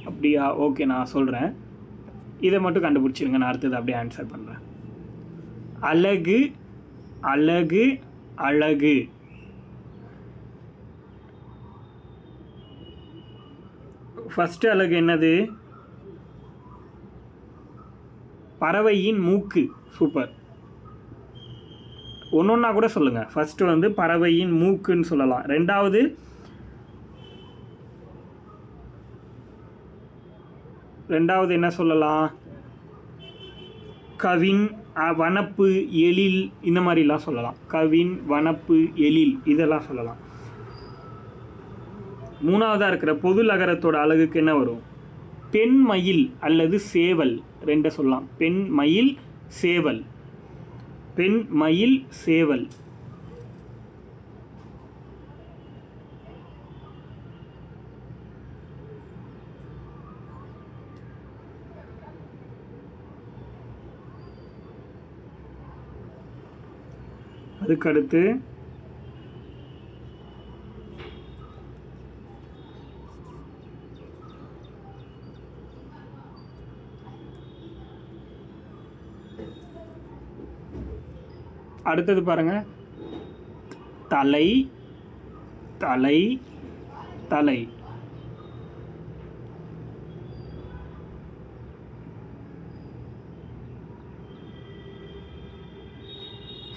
அப்படியா? ஓகே, நான் சொல்றேன். இதை மட்டும் கண்டுபிடிச்சிருங்க, நான் அடுத்தது அப்படியே ஆன்சர் பண்றேன். அழகு அழகு அழகு. ஃபர்ஸ்ட் அழகு என்னது? பறவையின் மூக்கு. சூப்பர். ஒன்னொன்னா கூட சொல்லுங்க. ஃபர்ஸ்ட் வந்து பறவையின் மூக்குன்னு சொல்லலாம். ரெண்டாவது என்ன சொல்லலாம்? கவின், வனப்பு, எழில், இந்த மாதிரிலாம் சொல்லலாம். கவின், வனப்பு, எழில், இதெல்லாம் சொல்லலாம். மூணாவதாக இருக்கிற பொது லகரத்தோட அழகுக்கு என்ன வரும்? பெண் மயில் அல்லது சேவல், ரெண்டை சொல்லலாம். பெண் மயில், சேவல். பெண் மயில், சேவல். அதுக்கடுத்து அடுத்தது பாருங்கள், தலை தலை தலை.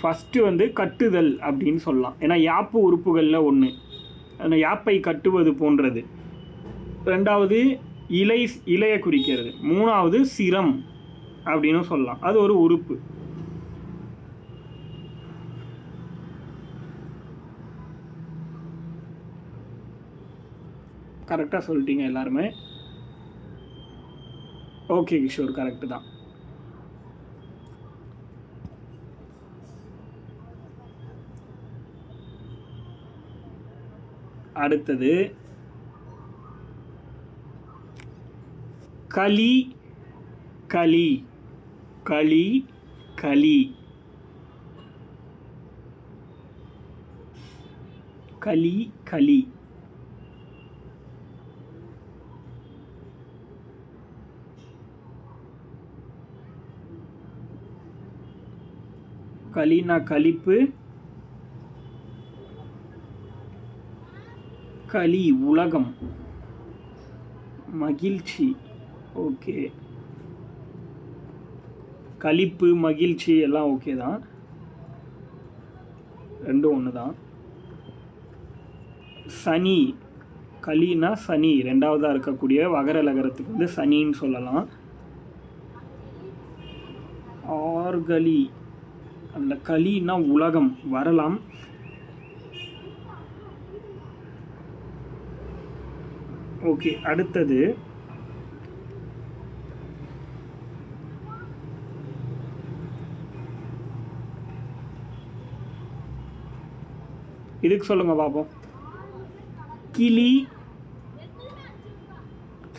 ஃபஸ்ட்டு வந்து கட்டுதல் அப்படின்னு சொல்லலாம். ஏன்னா யாப்பு உறுப்புகளில் ஒன்று, அந்த யாப்பை கட்டுவது போன்றது. ரெண்டாவது இலையை குறிக்கிறது. மூணாவது சிரம் அப்படின்னு சொல்லலாம், அது ஒரு உறுப்பு. கரெக்டாக சொல்லிட்டீங்க எல்லாருமே. ஓகே கிஷோர், கரெக்டு தான். அடுத்தது களி களி களி களி களி களி. களினா களிப்பு, களி உலகம், மகிழ்ச்சி. ஓகே, களிப்பு மகிழ்ச்சி எல்லாம் ஓகே தான், ரெண்டும் ஒன்று தான். சனி, களினா சனி, ரெண்டாவதாக இருக்கக்கூடிய வகர லகரத்துக்கு வந்து சனின்னு சொல்லலாம். ஆர்கலி, அந்த களினா உலகம் வரலாம். ஓகே, அடுத்தது இதுக்கு சொல்லுங்க பாப்போம். கிளி,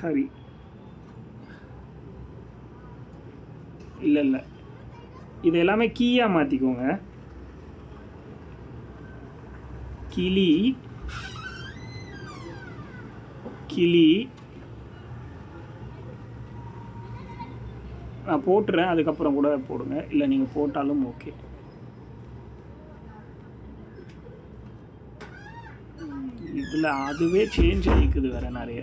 சரி இல்லை இல்லை, இது எல்லாமே கீயா மாற்றிக்கோங்க. கிளி கிளி நான் போட்டுறேன், அதுக்கப்புறம் கூட போடுங்க, இல்லை நீங்கள் போட்டாலும் ஓகே. இதில் அதுவே சேஞ்ச் ஆகிக்குது வேறு நிறைய.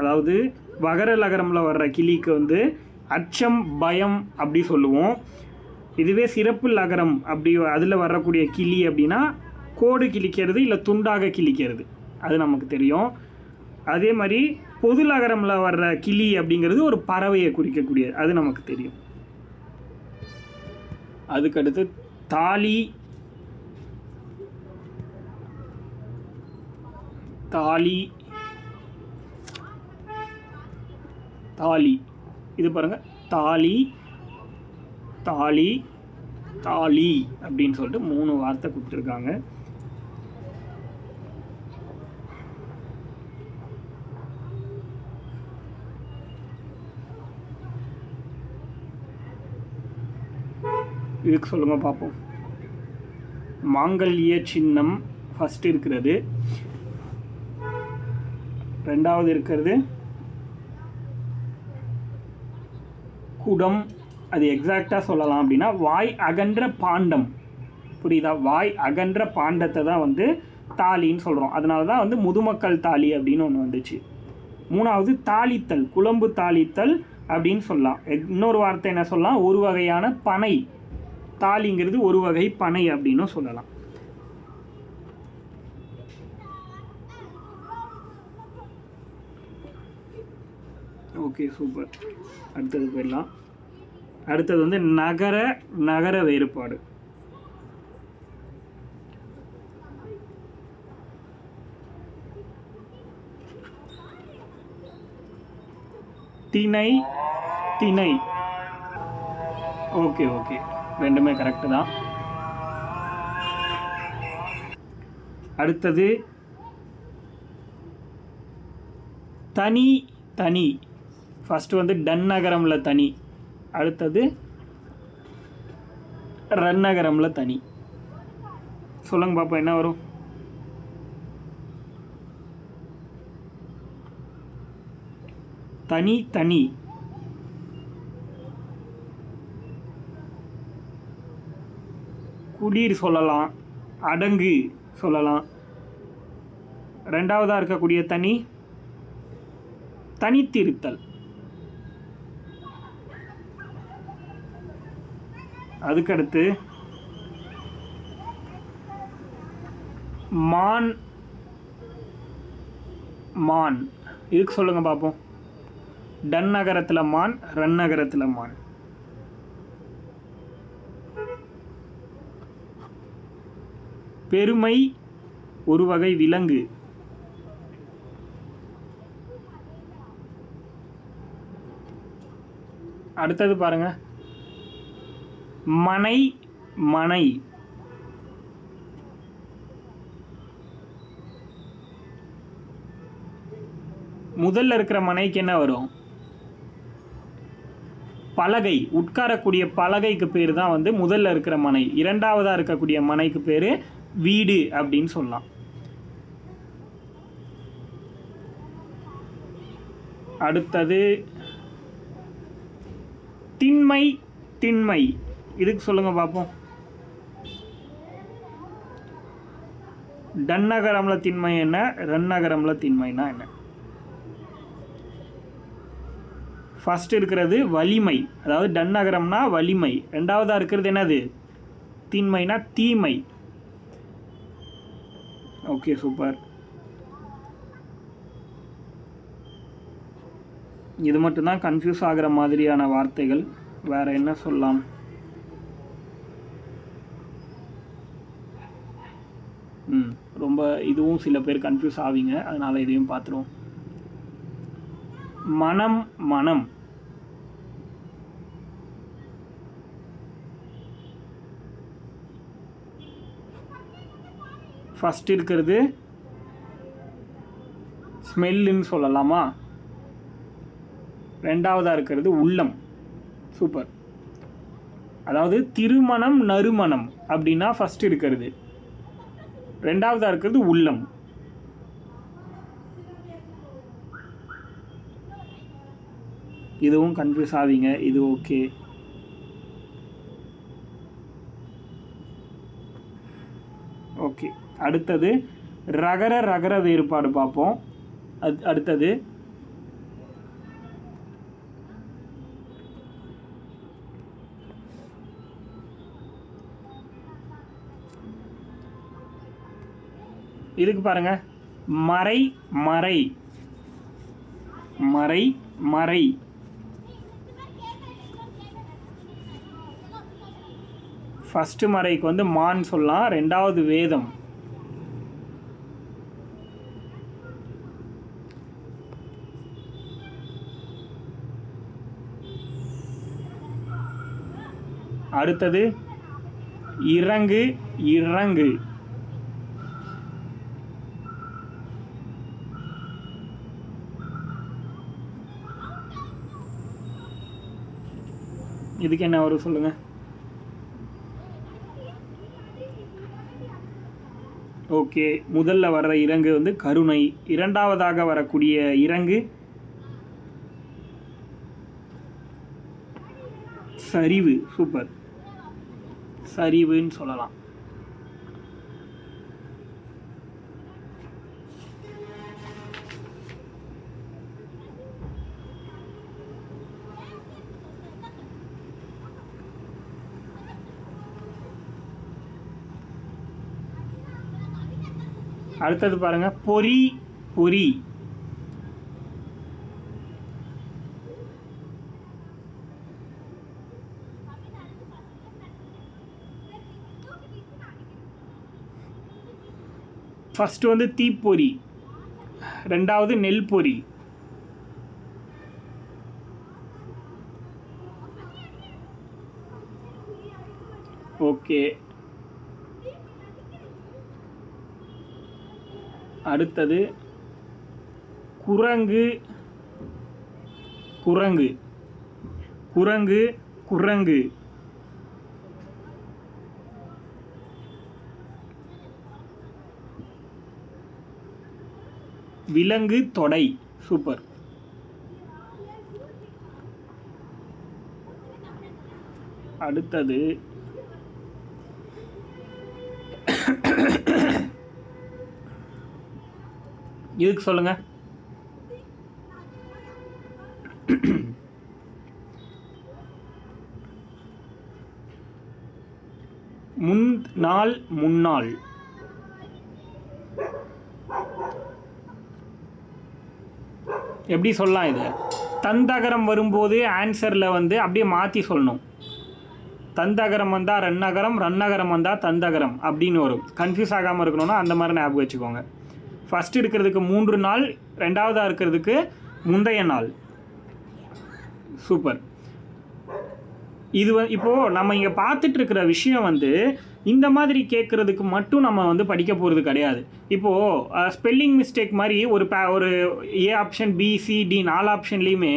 அதாவது வகர லகரமில் வர்ற கிளிக்கு வந்து அச்சம் பயம் அப்படி சொல்லுவோம். இதுவே சிறப்பு லகரம் அப்படி அதில் வரக்கூடிய கிளி அப்படின்னா கோடு கிழிக்கிறது இல்லை துண்டாக கிழிக்கிறது, அது நமக்கு தெரியும். அதே மாதிரி பொது லகரமில் வர்ற கிளி அப்படிங்கிறது ஒரு பறவையை குறிக்கக்கூடியது, அது நமக்கு தெரியும். அதுக்கடுத்து தாலி தாலி தாலி, இது பாருங்கள், தாலி தாலி தாலி அப்படின்னு சொல்லிட்டு 3 வார்த்தை கொடுத்துருக்காங்க. இதுக்கு சொல்லுங்க பார்ப்போம். மாங்கல்ய சின்னம் ஃபஸ்ட்டு இருக்கிறது, ரெண்டாவது இருக்கிறது குடம். அது எக்ஸாக்டாக சொல்லலாம் அப்படின்னா வாய் அகன்ற பாண்டம், புரியுதா? வாய் அகன்ற பாண்டத்தை தான் வந்து தாலின்னு சொல்கிறோம். அதனால தான் வந்து முதுமக்கள் தாலி அப்படின்னு ஒன்று வந்துச்சு. மூணாவது தாளித்தல், குழம்பு தாளித்தல் அப்படின்னு சொல்லலாம். இன்னொரு வார்த்தை என்ன சொல்லலாம், ஒரு வகையான பனை. தாலிங்கிறது ஒரு வகை பனை அப்படின்னு சொல்லலாம். Okay, super. அடுத்தது போயிடலாம். அடுத்தது வந்து நகர வேறுபாடு. திணை திணை. ஓகே ஓகே, ரெண்டுமே கரெக்டு தான். அடுத்தது தனி தனி. ஃபஸ்ட்டு வந்து டன் நகரமில் தனி, அடுத்தது ரன்னகரம்ல தனி. சொல்லுங்க பாப்போம் என்ன வரும்? தனி தனி. குடிர் சொல்லலாம், அடங்கு சொல்லலாம். ரெண்டாவதாக இருக்கக்கூடிய தனி தனித்திருத்தல். அதுக்கடுத்து மான் மான். இதுக்கு சொல்லுங்க பார்ப்போம். டன் நகரத்தில் மான், ரன் நகரத்தில் மான். பெருமை ஒரு வகை விலங்கு. அடுத்தது பாருங்க, மனை மனை. முதல்ல இருக்கிற மனைக்கு என்ன வரும்? பலகை. உட்காரக்கூடிய பலகைக்கு பேர் தான் வந்து முதல்ல இருக்கிற மனை. இரண்டாவதாக இருக்கக்கூடிய மனைக்கு பேர் வீடு அப்படின்னு சொல்லலாம். அடுத்தது திண்மை திண்மை. இதுக்கு சொல்லுங்க பார்ப்போம். டன் நகரம்ல திண்மை என்ன, ரன் நகரம்ல திண்மைனா என்ன? ஃபர்ஸ்ட் இருக்கிறது வலிமை, அதாவது டன் நகரம்னா வலிமை. ரெண்டாவதாக இருக்கிறது என்னது? திண்மைனா தீமை. Okay, super. இது மட்டும்தான் கன்ஃபியூஸ் ஆகிற மாதிரியான வார்த்தைகள். வேற என்ன சொல்லலாம்? ரொம்ப இதுவும் சில பேர் கன்ஃபியூஸ் ஆவீங்க, அதனால இதையும் பார்த்துருவோம். மனம் மனம். ஃபர்ஸ்ட் இருக்கிறது ஸ்மெல்லுன்னு சொல்லலாமா? ரெண்டாவதாக இருக்கிறது உள்ளம். சூப்பர். அதாவது திருமணம் நறுமணம் அப்படின்னா ஃபர்ஸ்ட் இருக்கிறது, ரெண்டாவதாக இருக்கிறது உள்ளம். இதுவும் கன்ஃபியூஸ் ஆவீங்க, இது ஓகே. ஓகே, அடுத்தது ரகர ரகர வேறுபாடு பார்ப்போம். அடுத்தது இதுக்கு பாருங்க, மறை மறை மறை மறை. ஃபர்ஸ்ட் மறைக்கு வந்து மான் சொல்லலாம், ரெண்டாவது வேதம். அடுத்தது இறங்கு இறங்கு. இதுக்கு என்ன வரும் சொல்லுங்க? ஓகே, முதல்ல வர்ற இறங்கு வந்து கருணை. இரண்டாவதாக வரக்கூடிய இறங்கு சரிவு. சூப்பர், சரிவுன்னு சொல்லலாம். அடுத்தது பாருங்க, பொறி பொறி. ஃபர்ஸ்ட் வந்து தீப்பொறி, ரெண்டாவது நெல் பொறி. ஓகே, அடுத்தது குரங்கு குரங்கு குரங்கு குரங்கு. விலங்கு தொடை. சூப்பர். அடுத்தது இதுக்கு சொல்லுங்க. முன்னாள் முன்னாள். எப்படி சொல்லலாம்? இது தந்தகரம் வரும்போது ஆன்சரில் வந்து அப்படியே மாற்றி சொல்லணும். தந்தகரம் வந்தால் ரன்னகரம், ரன்னகரம் வந்தால் தந்தகரம் அப்படின்னு வரும். கன்ஃபியூஸ் ஆகாமல் இருக்கணும்னா அந்த மாதிரி ஞாபகம் வச்சுக்கோங்க. ஃபஸ்ட்டு இருக்கிறதுக்கு 3 நாள், ரெண்டாவதாக இருக்கிறதுக்கு முந்தைய நாள். சூப்பர். இது இப்போது நம்ம இங்கே பார்த்துட்டு இருக்கிற விஷயம் வந்து இந்த மாதிரி கேட்குறதுக்கு மட்டும் நம்ம வந்து படிக்க போகிறது கிடையாது. இப்போது ஸ்பெல்லிங் மிஸ்டேக் மாதிரி ஒரு A option, B, C, D 4 ஆப்ஷன்லேயுமே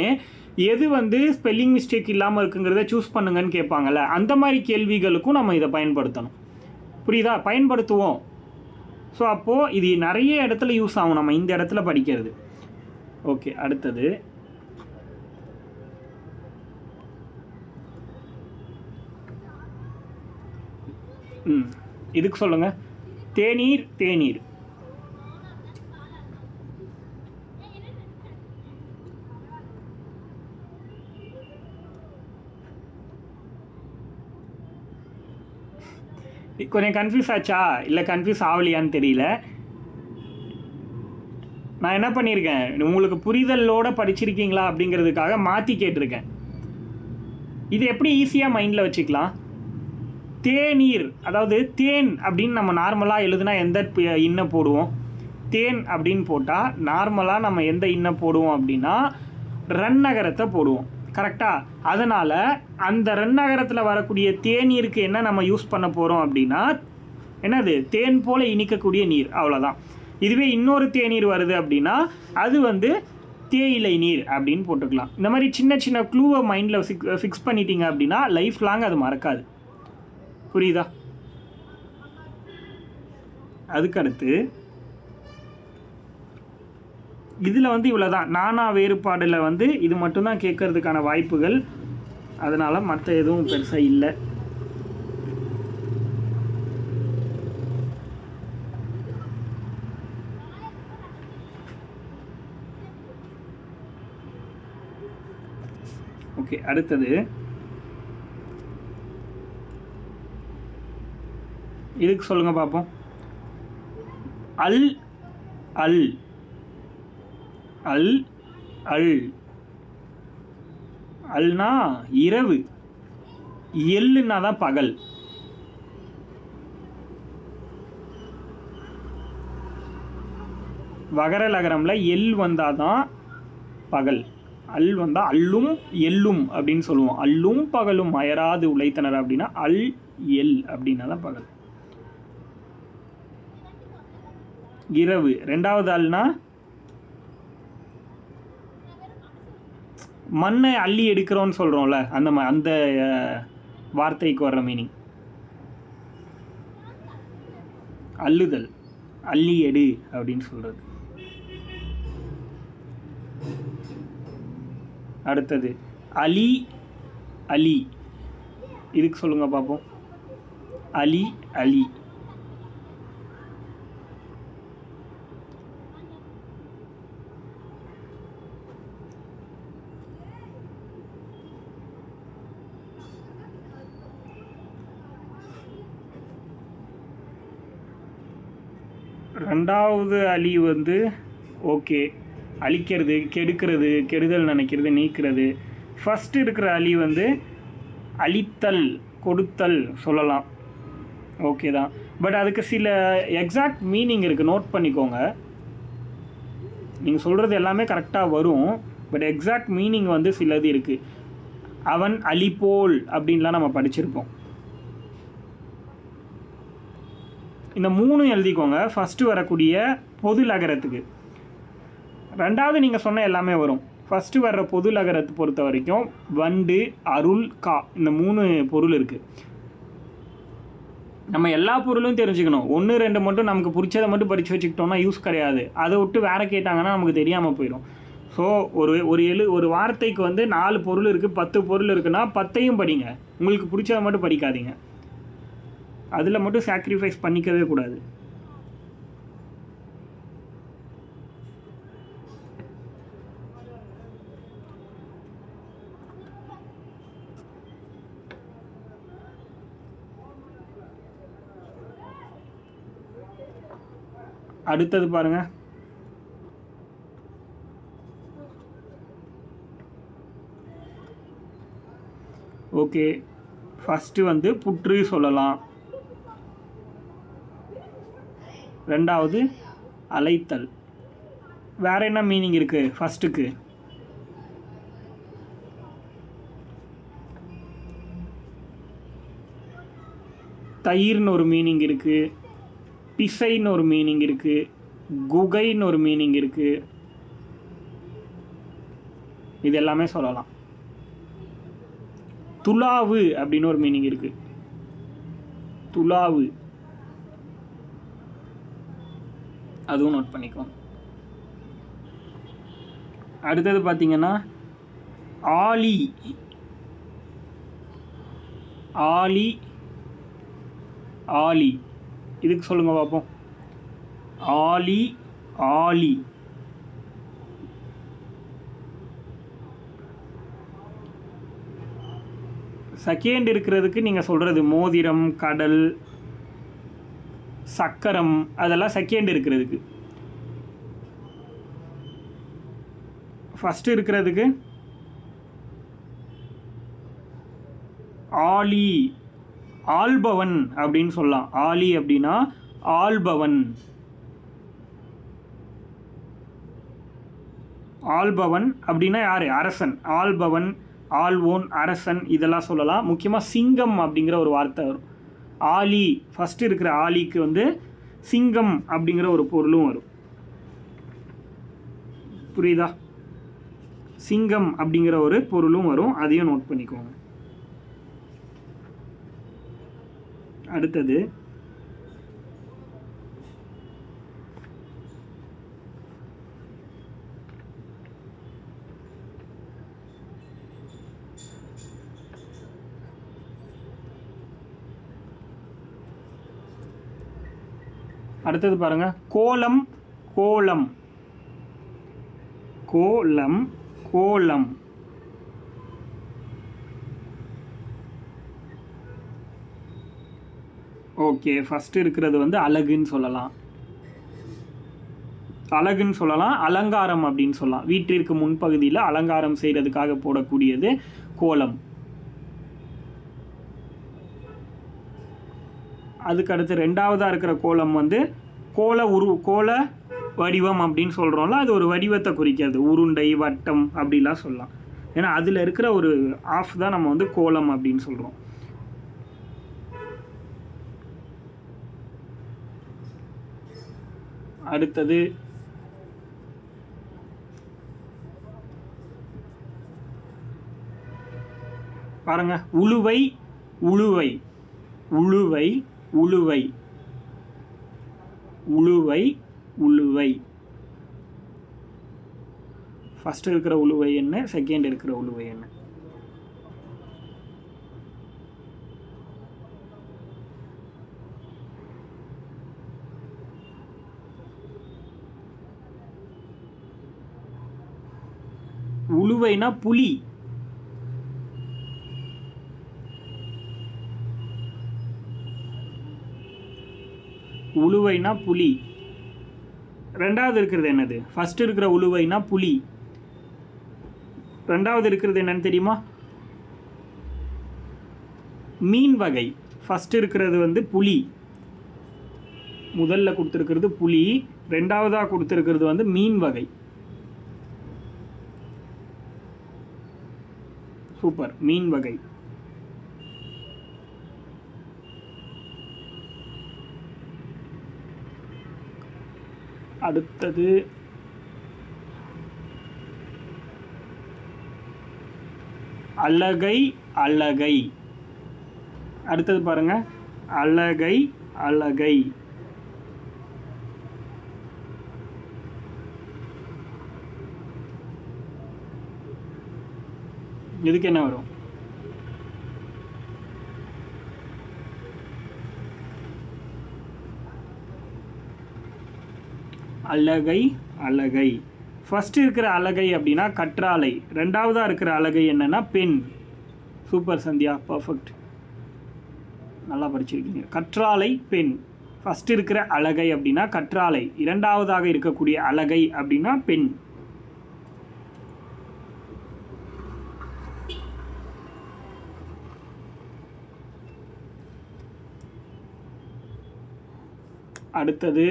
எது வந்து ஸ்பெல்லிங் மிஸ்டேக் இல்லாமல் இருக்குங்கிறத சூஸ் பண்ணுங்கன்னு கேட்பாங்கள்ல, அந்த மாதிரி கேள்விகளுக்கும் நம்ம இதை பயன்படுத்தணும். புரியுதா? பயன்படுத்துவோம். ஸோ அப்போது இது நிறைய இடத்துல யூஸ் ஆகும் நம்ம இந்த இடத்துல படிக்கிறது. ஓகே, அடுத்தது இதுக்கு சொல்லுங்கள். தேநீர் தேநீர். கொஞ்சம் கன்ஃபியூஸ் ஆச்சா இல்லை கன்ஃபியூஸ் ஆகலையான்னு தெரியல. நான் என்ன பண்ணியிருக்கேன், உங்களுக்கு புரிதலோடு படிச்சிருக்கீங்களா அப்படிங்கிறதுக்காக மாற்றி கேட்டிருக்கேன். இது எப்படி ஈஸியாக மைண்டில் வச்சுக்கலாம்? தேநீர், அதாவது தேன் அப்படின்னு நம்ம நார்மலாக எழுதுனா எந்த இன்ன போடுவோம்? தேன் அப்படின்னு போட்டால் நார்மலாக நம்ம எந்த இன்ன போடுவோம் அப்படின்னா ரன்னகரத்தை போடுவோம். கரெக்டாக? அதனால் அந்த ரன்னகரத்தில் வரக்கூடிய தேநீருக்கு என்ன நம்ம யூஸ் பண்ண போகிறோம் அப்படின்னா என்னது? தேன் போல் இனிக்கக்கூடிய நீர். அவ்வளோதான். இதுவே இன்னொரு தேநீர் வருது அப்படின்னா அது வந்து தேயிலை நீர் அப்படின்னு போட்டுக்கலாம். இந்த மாதிரி சின்ன சின்ன க்ளூவை மைண்டில் ஃபிக்ஸ் பண்ணிட்டீங்க அப்படின்னா லைஃப் லாங் அது மறக்காது. புரியுதா? அதுக்கடுத்து இதில் வந்து இவ்வளோ தான். நானா வேறுபாடில் வந்து இது மட்டும்தான் கேட்கறதுக்கான வாய்ப்புகள். அதனால் மற்ற எதுவும் பெருசாக இல்லை. ஓகே, அடுத்தது இதுக்கு சொல்லுங்க பார்ப்போம். அல் அல் அல் அல். அல்னா இரவு, எல்லுன்னா தான் பகல். வகர லகரம்ல எல் வந்தால் தான் பகல். அல் வந்தால் அல்லும் எல்லும் அப்படின்னு சொல்லுவோம். அல்லும் பகலும் அயராது உழைத்தனர் அப்படின்னா அல் எல் அப்படின்னா தான் பகல். இரவு. ரெண்டாவது அல்னா மண்ணை அள்ளி எடுக்கிறோன்னு சொல்கிறோம்ல, அந்த வார்த்தைக்கு வர்ற மீனிங் அள்ளுதல், அள்ளி எடு அப்படின்னு சொல்கிறது. அடுத்தது அலி அலி. இதுக்கு சொல்லுங்க பார்ப்போம். அலி அலி. ரெண்டாவது அலி வந்து ஓகே, அழிக்கிறது, கெடுக்கிறது, கெடுதல் நினைக்கிறது, நீக்கிறது. ஃபஸ்ட்டு இருக்கிற அலி வந்து அழித்தல், கொடுத்தல் சொல்லலாம். ஓகே தான். பட் அதுக்கு சில எக்ஸாக்ட் மீனிங் இருக்குது, நோட் பண்ணிக்கோங்க. நீங்கள் சொல்கிறது எல்லாமே கரெக்டாக வரும், பட் எக்ஸாக்ட் மீனிங் வந்து சிலது இருக்குது. அவன் அலிபோல் அப்படின்லாம் நம்ம படிச்சிருப்போம். இந்த 3 எழுதிக்கோங்க. ஃபஸ்ட்டு வரக்கூடிய பொது லகரத்துக்கு. ரெண்டாவது நீங்கள் சொன்ன எல்லாமே வரும். ஃபஸ்ட்டு வர்ற பொது லகரத்தை பொறுத்த வரைக்கும் வண்டு, அருள், கா, இந்த 3 பொருள் இருக்குது. நம்ம எல்லா பொருளும் தெரிஞ்சுக்கணும். 1, 2 மட்டும் நமக்கு பிடிச்சதை மட்டும் படித்து வச்சுக்கிட்டோம்னா யூஸ் கிடையாது. அதை விட்டு வேறு கேட்டாங்கன்னா நமக்கு தெரியாமல் போயிடும். ஸோ ஒரு வார்த்தைக்கு வந்து 4 பொருள் இருக்குது, 10 பொருள் இருக்குன்னா 10ஐயும் படிங்க. உங்களுக்கு பிடிச்சதை மட்டும் படிக்காதீங்க. அதில் மட்டும் சாக்ரிஃபைஸ் பண்ணிக்கவே கூடாது. அடுத்தது பாருங்கள். ஓகே, ஃபஸ்ட்டு வந்து புற்று சொல்லலாம். ரெண்டாவது அலைத்தல். வேறு என்ன மீனிங் இருக்குது ஃபஸ்ட்டுக்கு? தயிர்னு ஒரு மீனிங் இருக்குது, பிசைன்னு ஒரு மீனிங் இருக்குது, குகைன்னு ஒரு மீனிங் இருக்குது. இது எல்லாமே சொல்லலாம். துலாவு அப்படின்னு ஒரு மீனிங் இருக்குது. துலாவு, அதுவும் நோட் பண்ணிக்கோங்க. அடுத்தது பார்த்தீங்கன்னா ஆலி. ஆலி ஆலி இதுக்கு சொல்லுங்க பார்ப்போம். ஆலி ஆலி. செகண்ட் இருக்கிறதுக்கு நீங்கள் சொல்கிறது மோதிரம், கடல், சக்கரம், அதெல்லாம் செகண்ட் இருக்கிறதுக்கு. ஃபஸ்ட்டு இருக்கிறதுக்கு ஆலி, ஆள்பவன் அப்படின்னு சொல்லலாம். ஆலி அப்படின்னா ஆள்பவன். ஆள்பவன் அப்படின்னா யார்? அரசன். ஆள்பவன், ஆள்வோன், அரசன், இதெல்லாம் சொல்லலாம். முக்கியமாக சிங்கம் அப்படிங்கிற ஒரு வார்த்தை வரும். ஆலி, ஃபஸ்ட்டு இருக்கிற ஆலிக்கு வந்து சிங்கம் அப்படிங்கிற ஒரு பொருளும் வரும். புரியுதா? சிங்கம் அப்படிங்கிற ஒரு பொருளும் வரும், அதையும் நோட் பண்ணிக்கோங்க. அடுத்தது அடுத்தது பாருங்க, கோலம். கோலம் கோலம் கோலம். ஓகே, ஃபஸ்ட்டு இருக்கிறது வந்து அழகுன்னு சொல்லலாம். அழகுன்னு சொல்லலாம், அலங்காரம் அப்படின்னு சொல்லலாம். வீட்டிற்கு முன்பகுதியில் அலங்காரம் செய்கிறதுக்காக போடக்கூடியது கோலம். அதுக்கு அடுத்து ரெண்டாவதாக இருக்கிற கோலம் வந்து கோல வடிவம் அப்படின்னு சொல்கிறோம்ல, அது ஒரு வடிவத்தை குறிக்கிறது. உருண்டை, வட்டம் அப்படிலாம் சொல்லலாம். ஏன்னா அதில் இருக்கிற ஒரு ஆஃப் தான் நம்ம வந்து கோலம் அப்படின்னு சொல்கிறோம். அடுத்தது பாருங்க, உழுவை. உழுவை உழுவை உழுவை உழுவை உழுவை. ஃபர்ஸ்ட் இருக்கிற உழுவை என்ன, செகண்ட் இருக்கிற உழுவை என்ன? உழுவைனா புலி. உழுவைனா புலி. ரெண்டாவது இருக்கிறது என்னது? ஃபர்ஸ்ட் இருக்கிற உழுவைனா புலி. ரெண்டாவது இருக்கிறது என்னன்னு தெரியுமா? மீன் வகை. ஃபர்ஸ்ட் இருக்கிறது வந்து புலி, முதல்ல கொடுத்துருக்கிறது புலி, ரெண்டாவதாக கொடுத்துருக்கிறது வந்து மீன் வகை. சூப்பர், மீன் வகை. அடுத்தது அழகை. அழகை. அடுத்தது பாருங்க, அலகை அலகை. இதுக்கு என்ன வரும்? அலகை அலகை. ஃபஸ்ட்டு இருக்கிற அலகை அப்படின்னா கற்றாழை. ரெண்டாவதாக இருக்கிற அலகை என்னென்னா பெண். சூப்பர் சந்தியா, பர்ஃபெக்ட், நல்லா படிச்சிருக்கீங்க. கற்றாழை பெண். ஃபஸ்ட்டு இருக்கிற அலகை அப்படின்னா கற்றாழை, இரண்டாவதாக இருக்கக்கூடிய அலகை அப்படின்னா பெண். அடுத்தது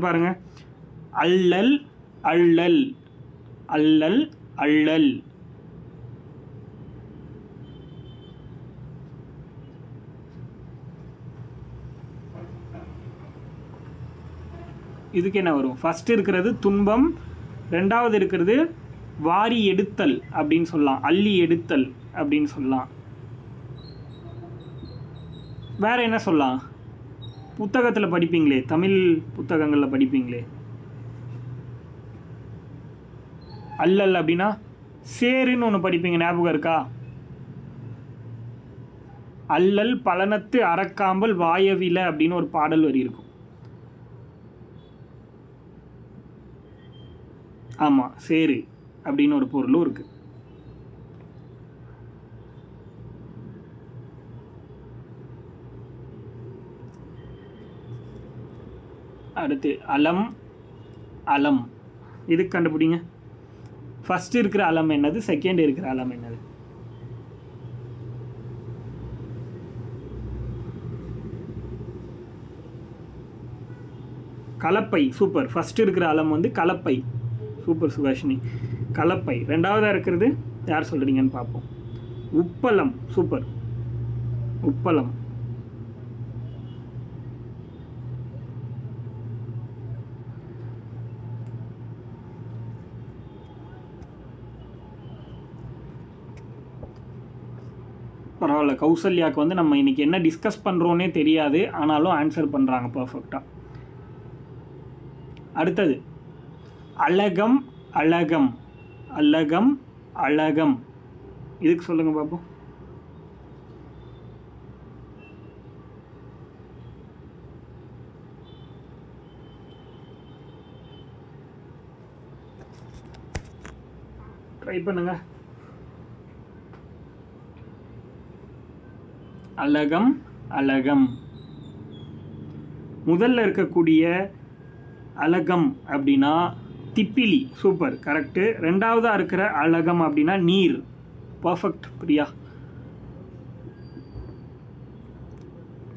பாருங்க, அல்லல் அள்ளல். அல்லல் அள்ளல். இதுக்கு என்ன வரும்? ஃபர்ஸ்ட் இருக்கிறது துன்பம், ரெண்டாவது இருக்கிறது வாரி எடுத்தல் அப்படின்னு சொல்லலாம், அள்ளி எடுத்தல் அப்படின்னு சொல்லலாம். வேற என்ன சொல்லலாம்? புத்தகத்தில் படிப்பீங்களே, தமிழ் புத்தகங்களில் படிப்பீங்களே, அல்லல் அப்படின்னா சேருன்னு ஒன்று படிப்பீங்க, ஞாபகம் இருக்கா? அல்லல் பலனத்து அறக்காம்பல் வாயவில அப்படின்னு ஒரு பாடல் வரி இருக்கும். ஆமாம், சேரு அப்படின்னு ஒரு பொருளும் இருக்கு. அடுத்து அலம் அலம். இதுக்கு கண்டுபிடிங்க. ஃபர்ஸ்ட் இருக்கிற அலம் என்னது, செகண்ட் இருக்கிற அலம் என்னது? கலப்பை. சூப்பர். ஃபர்ஸ்ட் இருக்கிற அலம் வந்து கலப்பை. சூப்பர் சுகாஷினி, கலப்பை. ரெண்டாவதாக இருக்கிறது யார் சொல்கிறீங்கன்னு பார்ப்போம். உப்பளம். சூப்பர், உப்பளம். பரவாயில்ல, கௌசல்யாவுக்கு வந்து நம்ம இன்னைக்கு என்ன டிஸ்கஸ் பண்ணுறோன்னே தெரியாது, ஆனாலும் ஆன்சர் பண்ணுறாங்க பர்ஃபெக்டாக. அடுத்தது அழகம் அழகம். அழகம் அழகம். இதுக்கு சொல்லுங்க பாப்போம். ட்ரை பண்ணுங்க. அழகம் அழகம். முதல்ல இருக்கக்கூடிய அழகம் அப்படின்னா திப்பிலி. Super, correct. ரெண்டாவதாக இருக்கிற அழகம் அப்படின்னா நீர். பர்ஃபெக்ட் பிரியா.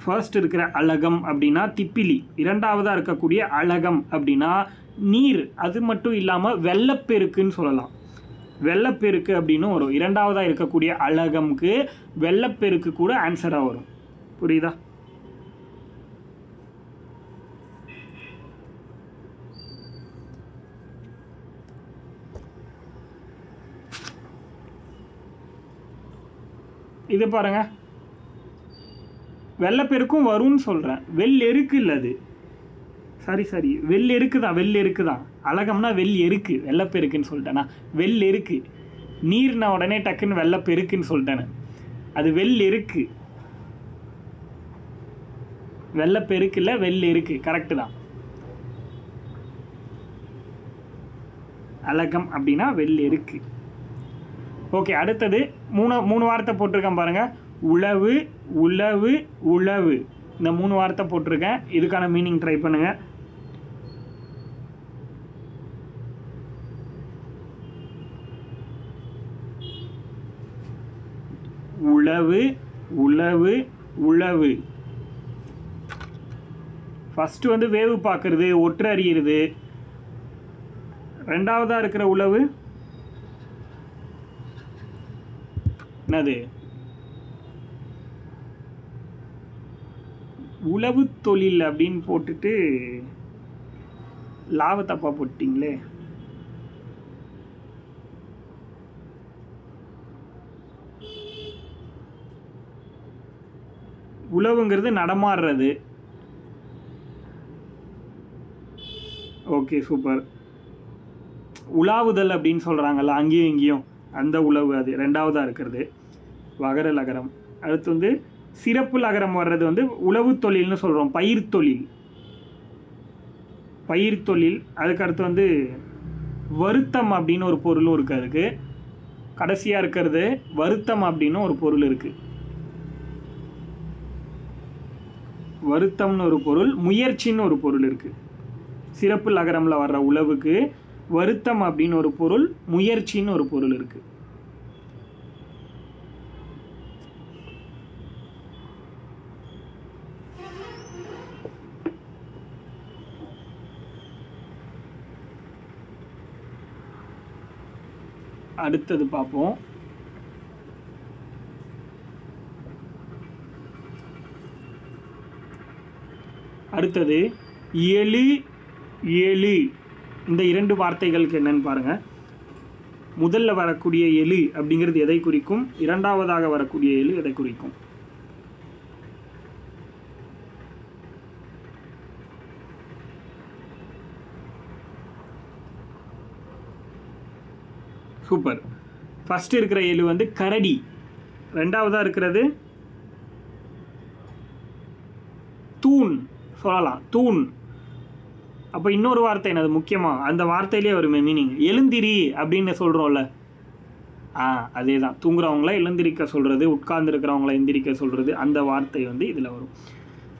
ஃபர்ஸ்ட் இருக்கிற அழகம் அப்படின்னா திப்பிலி, இரண்டாவதாக இருக்கக்கூடிய அழகம் அப்படின்னா நீர். அது மட்டும் இல்லாமல் வெள்ளப்பெருக்குன்னு சொல்லலாம். வெள்ளப்பெருக்கு அப்படின்னு வரும். இரண்டாவதாக இருக்கக்கூடிய அழகம்க்கு வெள்ளப்பெருக்கு கூட ஆன்சராக வரும். புரியுதா? இது பாருங்க, வெள்ளப்பெருக்கும் வரும்னு சொல்கிறேன். வெள்ளெருக்கு இல்லை அது. சரி, வெள்ளெருக்கு தான். வெள்ளெருக்கு தான். அழகம்னா வெள்ளெருக்கு, வெள்ளப்பெருக்குன்னு சொல்லிட்டேன்னா. வெள்ளெருக்கு. நீர்னா உடனே டக்குன்னு வெள்ளப்பெருக்குன்னு சொல்லிட்டேன்னு. அது வெள்ளெருக்கு. வெள்ளப்பெருக்கு இல்லை, வெள்ளெருக்கு. கரெக்டு தான். அழகம் அப்படின்னா வெள்ளெருக்கு. ஓகே, அடுத்தது மூணு வார்த்தை போட்டிருக்கேன் பாருங்கள். உழவு உழவு உழவு. இந்த 3 வார்த்தை போட்டிருக்கேன். இதுக்கான மீனிங் ட்ரை பண்ணுங்கள். உழவு உழவு உழவு. ஃபஸ்ட்டு வந்து வேவு பார்க்குறது, ஒற்று அறியிறது. ரெண்டாவதாக இருக்கிற உழவு என்னது? உழவு தொழில் அப்படின்னு போட்டுட்டு லாப தப்பா போட்டிங்களே. உழவுங்கிறது நடமாடுறது. Okay, super. உலாவுதல் அப்படின்னு சொல்கிறாங்கல்ல, அங்கேயும் இங்கேயும், அந்த உழவு அது ரெண்டாவதாக இருக்கிறது வகர லகரம். அடுத்து வந்து சிறப்பு லகரம் வர்றது வந்து உழவு தொழில்னு சொல்கிறோம், பயிர் தொழில். பயிர் தொழில். அதுக்கு அடுத்து வந்து வருத்தம் அப்படின்னு ஒரு பொருளும் இருக்குது. அதுக்கு கடைசியாக இருக்கிறது வருத்தம் அப்படின்னு ஒரு பொருள் இருக்குது. வருத்தம்னு ஒரு பொருள், முயற்சின்னு ஒரு பொருள் இருக்குது. சிறப்பு லகரமில் வர்ற உழவுக்கு வருத்தம் அப்படின்னு ஒரு பொருள், முயற்சின்னு ஒரு பொருள் இருக்குது. அடுத்தது பார்ப்போம். அடுத்தது எழு எழு. இந்த இரண்டு வார்த்தைகளுக்கு என்னன்னு பாருங்க. முதல்ல வரக்கூடிய எழு அப்படிங்கிறது எதை குறிக்கும்? இரண்டாவதாக வரக்கூடிய எழு எதை குறிக்கும்? சூப்பர். ஃபர்ஸ்ட் இருக்கிற எழு வந்து கரடி, ரெண்டாவதாக இருக்கிறது தூண் சொல்லலாம், தூண். அப்போ இன்னொரு வார்த்தை என்னது முக்கியமாக அந்த வார்த்தையிலே வருமே மீனிங், எழுந்திரி அப்படின்னு சொல்கிறோம்ல, அதே தான். தூங்குறவங்கள எழுந்திரிக்க சொல்கிறது, உட்கார்ந்துருக்கிறவங்கள எந்திரிக்க சொல்கிறது, அந்த வார்த்தை வந்து இதில் வரும்.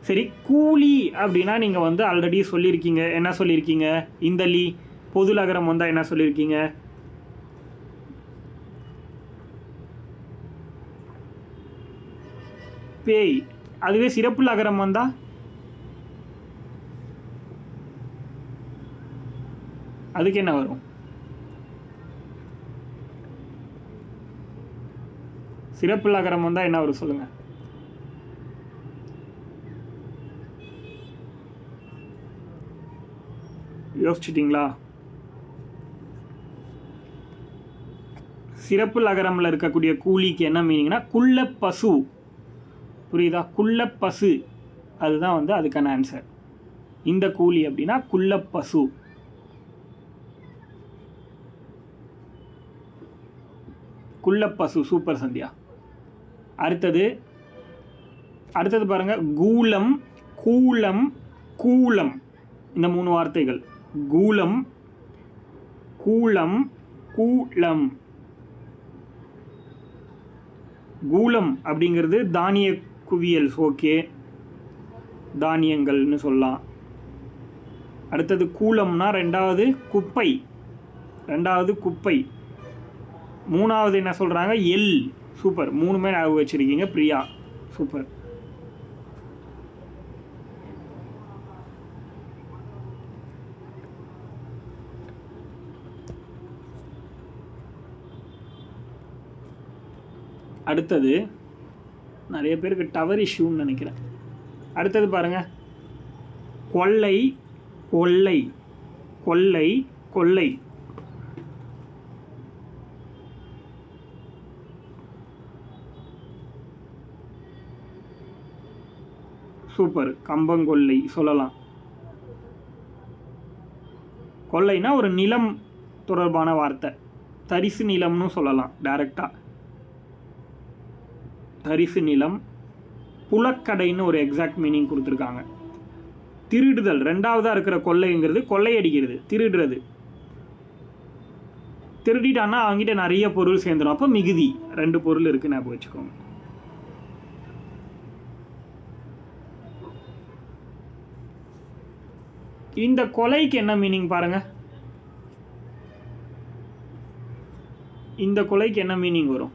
சரி, கூலி அப்படின்னா நீங்கள் வந்து ஆல்ரெடி சொல்லியிருக்கீங்க. என்ன சொல்லியிருக்கீங்க? இந்தலி. பொது லகரம் வந்தால் என்ன சொல்லியிருக்கீங்க? பேய். அதுவே சிறப்பு லகரம் வந்தா அதுக்கு என்ன வரும்? சிறப்பு லகரம் வந்தா என்ன வரும் சொல்லுங்க? யோசிச்சிட்டிங்களா? சிறப்பு லகரம்ல இருக்கக்கூடிய கூலிக்கு என்ன மீனிங்னா குள்ள பசு. புரியுதா? குள்ள பசு, அதுதான் வந்து அதுக்கான ஆன்சர். இந்த கூலி அப்படின்னா குள்ள பசு. குள்ள பசு. சூப்பர் சந்தியா. அடுத்தது பாருங்க, கூலம், கூலம், கூலம். இந்த மூணு வார்த்தைகள், கூலம், கூலம், கூலம். கூலம் அப்படிங்கிறது தானிய குவியல். ஓகே, தானியங்கள்னு சொல்லலாம். அடுத்தது கூலம்னா ரெண்டாவது குப்பை, ரெண்டாவது குப்பை. மூணாவது என்ன சொல்கிறாங்க? எல். சூப்பர், மூணுமே ஞாபகம் வச்சுருக்கீங்க பிரியா, சூப்பர். அடுத்தது நிறைய பேருக்கு டவர் இஷ்யூன்னு நினைக்கிறேன். அடுத்தது பாருங்கள், கொள்ளை, கொள்ளை, கொள்ளை, கொள்ளை. சூப்பர், கம்பங்கொள்ளை சொல்லலாம். கொள்ளைனா ஒரு நிலம் தொடர்பான வார்த்தை, தரிசு நிலம்னு சொல்லலாம் டைரக்டாக. தரிசு நிலம். புலக்கடைன்னு ஒரு எக்ஸாக்ட் மீனிங் கொடுத்துருக்காங்க. திருடுதல், ரெண்டாவதாக இருக்கிற கொள்ளைங்கிறது கொள்ளையடிக்கிறது, திருடுறது. திருடிட்டான்னா அவங்ககிட்ட நிறைய பொருள் சேர்ந்துடும், அப்போ மிகுதி. ரெண்டு பொருள் இருக்குன்னு ஞாபகம் வச்சுக்கோங்க. இந்த கொலைக்கு என்ன மீனிங் பாருங்க. இந்த கொலைக்கு என்ன மீனிங் வரும்?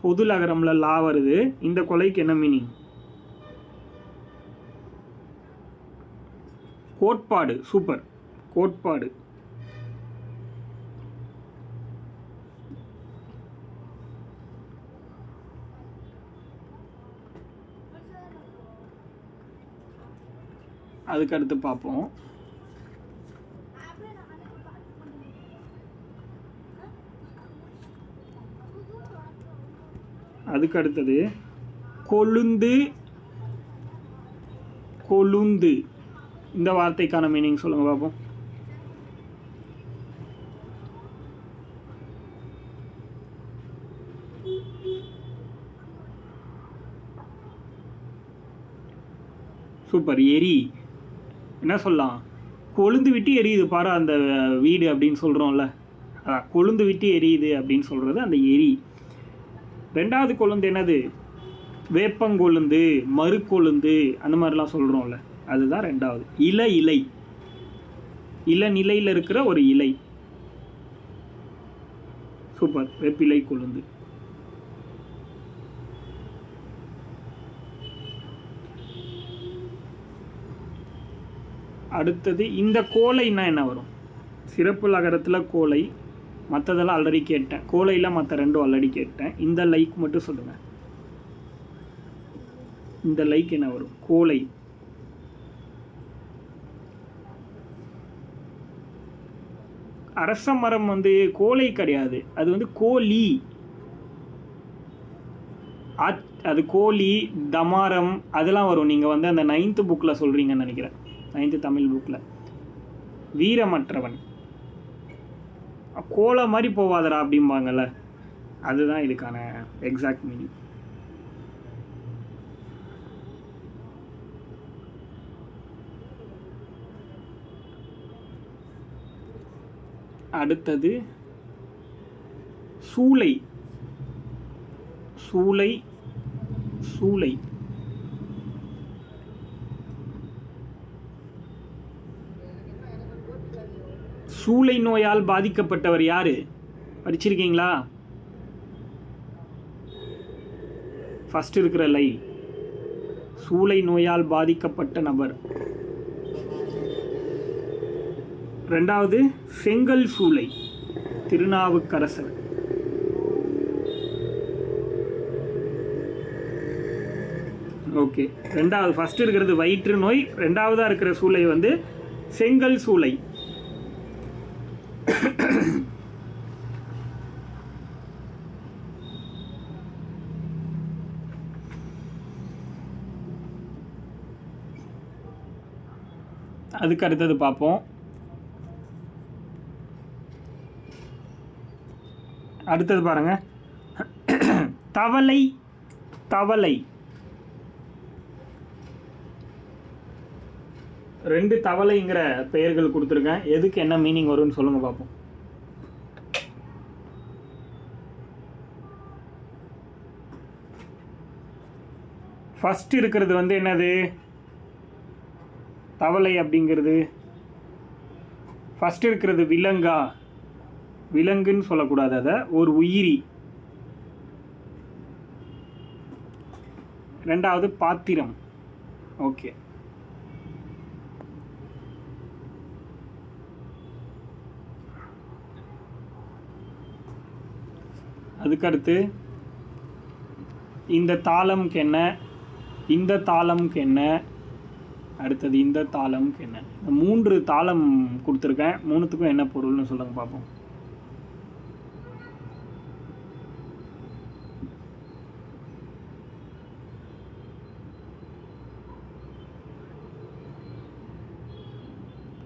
பொது லகரம்ல லா வருது. இந்த கொலைக்கு என்ன மீனிங்? கோட்பாடு. சூப்பர், கோட்பாடு. அதுக்கு அடுத்து பார்ப்போம். அதுக்கு அடுத்தது கொழுந்து, கொழுந்து. இந்த வார்த்தைக்கான மீனிங் சொல்லுங்க பார்ப்போம். சூப்பர். எரி. என்ன சொல்லலாம்? கொழுந்து விட்டு எரியுது பாரு அந்த வீடு அப்படின்னு சொல்கிறோம்ல, அதான் கொழுந்து விட்டு எரியுது அப்படின்னு சொல்கிறது அந்த எரி. ரெண்டாவது கொழுந்து என்னது? வேப்பங்கொழுந்து, மறுக்கொழுந்து, அந்த மாதிரிலாம் சொல்கிறோம்ல, அதுதான் ரெண்டாவது. இலை. நிலையில் இருக்கிற ஒரு இலை. சூப்பர். வேப்பிலை கொழுந்து. அடுத்தது இந்த கோலைன்னா என்ன வரும்? சிறப்பு லகரத்தில் கோலை, மற்றதெல்லாம் ஆல்ரெடி கேட்டேன். கோலையில் மற்ற ரெண்டும் ஆல்ரெடி கேட்டேன். இந்த லைக் மட்டும் சொல்லுங்கள். இந்த லைக் என்ன வரும்? கோலை. அரச மரம் வந்து கோலை கிடையாது, அது வந்து கோழி. அது கோழி, தமாரம் அதெல்லாம் வரும். நீங்கள் வந்து அந்த 9th புக்கில் சொல்கிறீங்கன்னு நினைக்கிறேன், 9th தமிழ் புக்கில். வீரமற்றவன், கோலை மாதிரி போவாதரா அப்படிம்பாங்கள்ல, அதுதான் இதுக்கான எக்ஸாக்ட் மீனிங். அடுத்தது சூளை. சூளை. சூளை நோயால் பாதிக்கப்பட்டவர் யாரு? படிச்சிருக்கீங்களா? ஃபர்ஸ்ட் இருக்கிற லை, சூளை நோயால் பாதிக்கப்பட்ட நபர். ரெண்டாவது செங்கல் சூளை, திருநாவுக்கரசர். ஓகே. ரெண்டாவது ஃபர்ஸ்ட் இருக்கிறது வயிற்று நோய், ரெண்டாவதாக இருக்கிற சூளை வந்து செங்கல் சூளை. அதுக்கு அடுத்தது பார்ப்போம். அடுத்தது பாருங்க, தவளை. தவளை 2 தவளைங்கிற பெயர்கள் கொடுத்துருக்கேன். எதுக்கு என்ன மீனிங் வரும்னு சொல்லுங்க பார்ப்போம். ஃபர்ஸ்ட் இருக்கிறது வந்து என்னது? தவளை அப்படிங்கிறது ஃபர்ஸ்ட் இருக்கிறது விலங்கா? விலங்குன்னு சொல்லக்கூடாது, அதை ஒரு உயிரி. ரெண்டாவது பாத்திரம். ஓகே. அதுக்கடுத்து இந்த தாளம்க்கு என்ன, இந்த தாளம்க்கு என்ன, அடுத்தது இந்த தாளம்க்கு என்ன. 3 தாளம் கொடுத்துருக்கேன், 3த்துக்கும் என்ன பொருள்னு சொல்லுங்க பார்ப்போம்.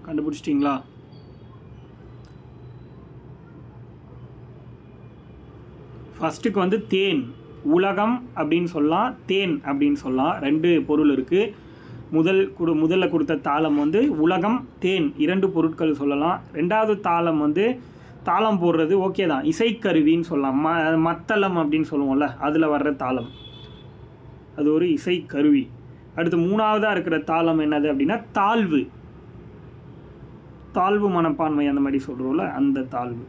கண்டுபிடிச்சிட்டிங்களா? ஃபர்ஸ்ட்டுக்கு வந்து தேன். உலகம் அப்படின்னு சொல்லலாம், தேன் அப்படின்னு சொல்லலாம். 2 பொருள் இருக்குது. முதல்ல கொடுத்த தாளம் வந்து உலகம், தேன், 2 பொருட்கள் சொல்லலாம். ரெண்டாவது தாளம் வந்து தாளம் போடுறது ஓகே தான், இசைக்கருவின்னு சொல்லலாம். மத்தளம் அப்படின்னு சொல்லுவோம்ல, அதில் வர்ற தாளம், அது ஒரு இசைக்கருவி. அடுத்து 3ஆவதாக இருக்கிற தாளம் என்னது அப்படின்னா தாழ்வு. தாழ்வு மனப்பான்மை அந்த மாதிரி சொல்கிறோம்ல, அந்த தாழ்வு.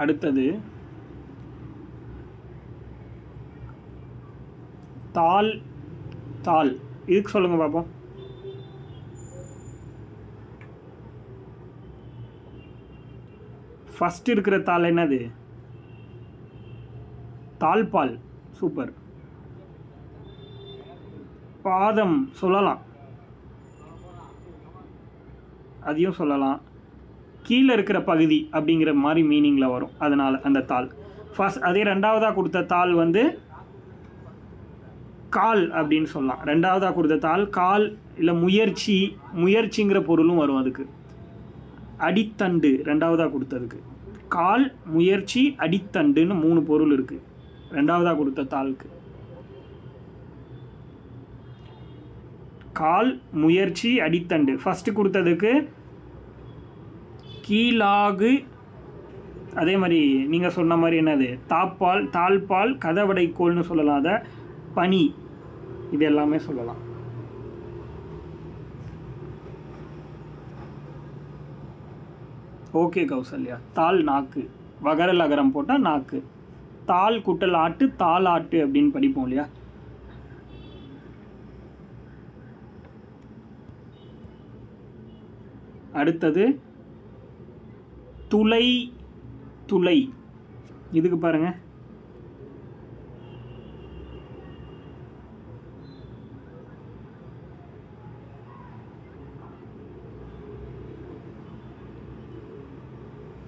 அடுத்தது தாள். தாள் இதுக்கு சொல்லுங்க பார்ப்போம். ஃபர்ஸ்ட் இருக்கிற தாள் என்னது? தாழ்பால். சூப்பர். பாதம் சொல்லலாம். அதையும் சொல்லலாம். கீழே இருக்கிற பகுதி அப்படிங்கிற மாதிரி மீனிங்கில் வரும். அதனால் அந்த தாள் ஃபர்ஸ்ட். அதே ரெண்டாவதாக கொடுத்த தாள் வந்து கால் அப்படின்னு சொல்லலாம். ரெண்டாவதாக கொடுத்த தாள் கால் இல்லை முயற்சி, முயற்சிங்கிற பொருளும் வரும் அதுக்கு. அடித்தண்டு ரெண்டாவதாக கொடுத்ததுக்கு. கால், முயற்சி, அடித்தண்டுன்னு 3 பொருள் இருக்குது ரெண்டாவதாக கொடுத்த தாளுக்கு. கால், முயற்சி, அடித்தண்டு. ஃபஸ்ட்டு கொடுத்ததுக்கு கீழாகு. அதே மாதிரி நீங்கள் சொன்ன மாதிரி என்னது, தாப்பால், தாழ்பால், கதவடைக்கோள்னு சொல்லலாம். அதை பனி, இது எல்லாமே சொல்லலாம். ஓகே கௌசல்யா. தாள் நாக்கு, வகரல் அகரம் போட்டால் நாக்கு. தாள் குட்டல் ஆட்டு, தாள் ஆட்டு அப்படின்னு படிப்போம் இல்லையா. அடுத்தது துளை. துளை இதுக்கு பாருங்க,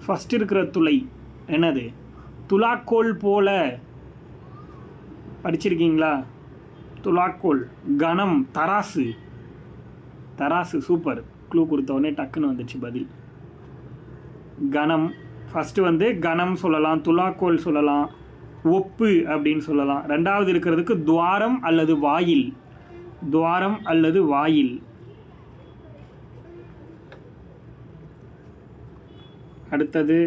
ஃபஸ்ட் இருக்கிற துளை என்னது, துலாக்கோல் போல. படிச்சிருக்கீங்களா? துலாக்கோல். கணம், தராசு. தராசு, சூப்பர். க்ளூ கொடுத்த உடனே டக்குன்னு வந்துச்சு பதில். கணம் ஃபஸ்ட்டு வந்து கணம் சொல்லலாம், துலாக்கோல் சொல்லலாம், ஒப்பு அப்படின்னு சொல்லலாம். ரெண்டாவது இருக்கிறதுக்கு துவாரம் அல்லது வாயில். துவாரம் அல்லது வாயில். அடுத்தது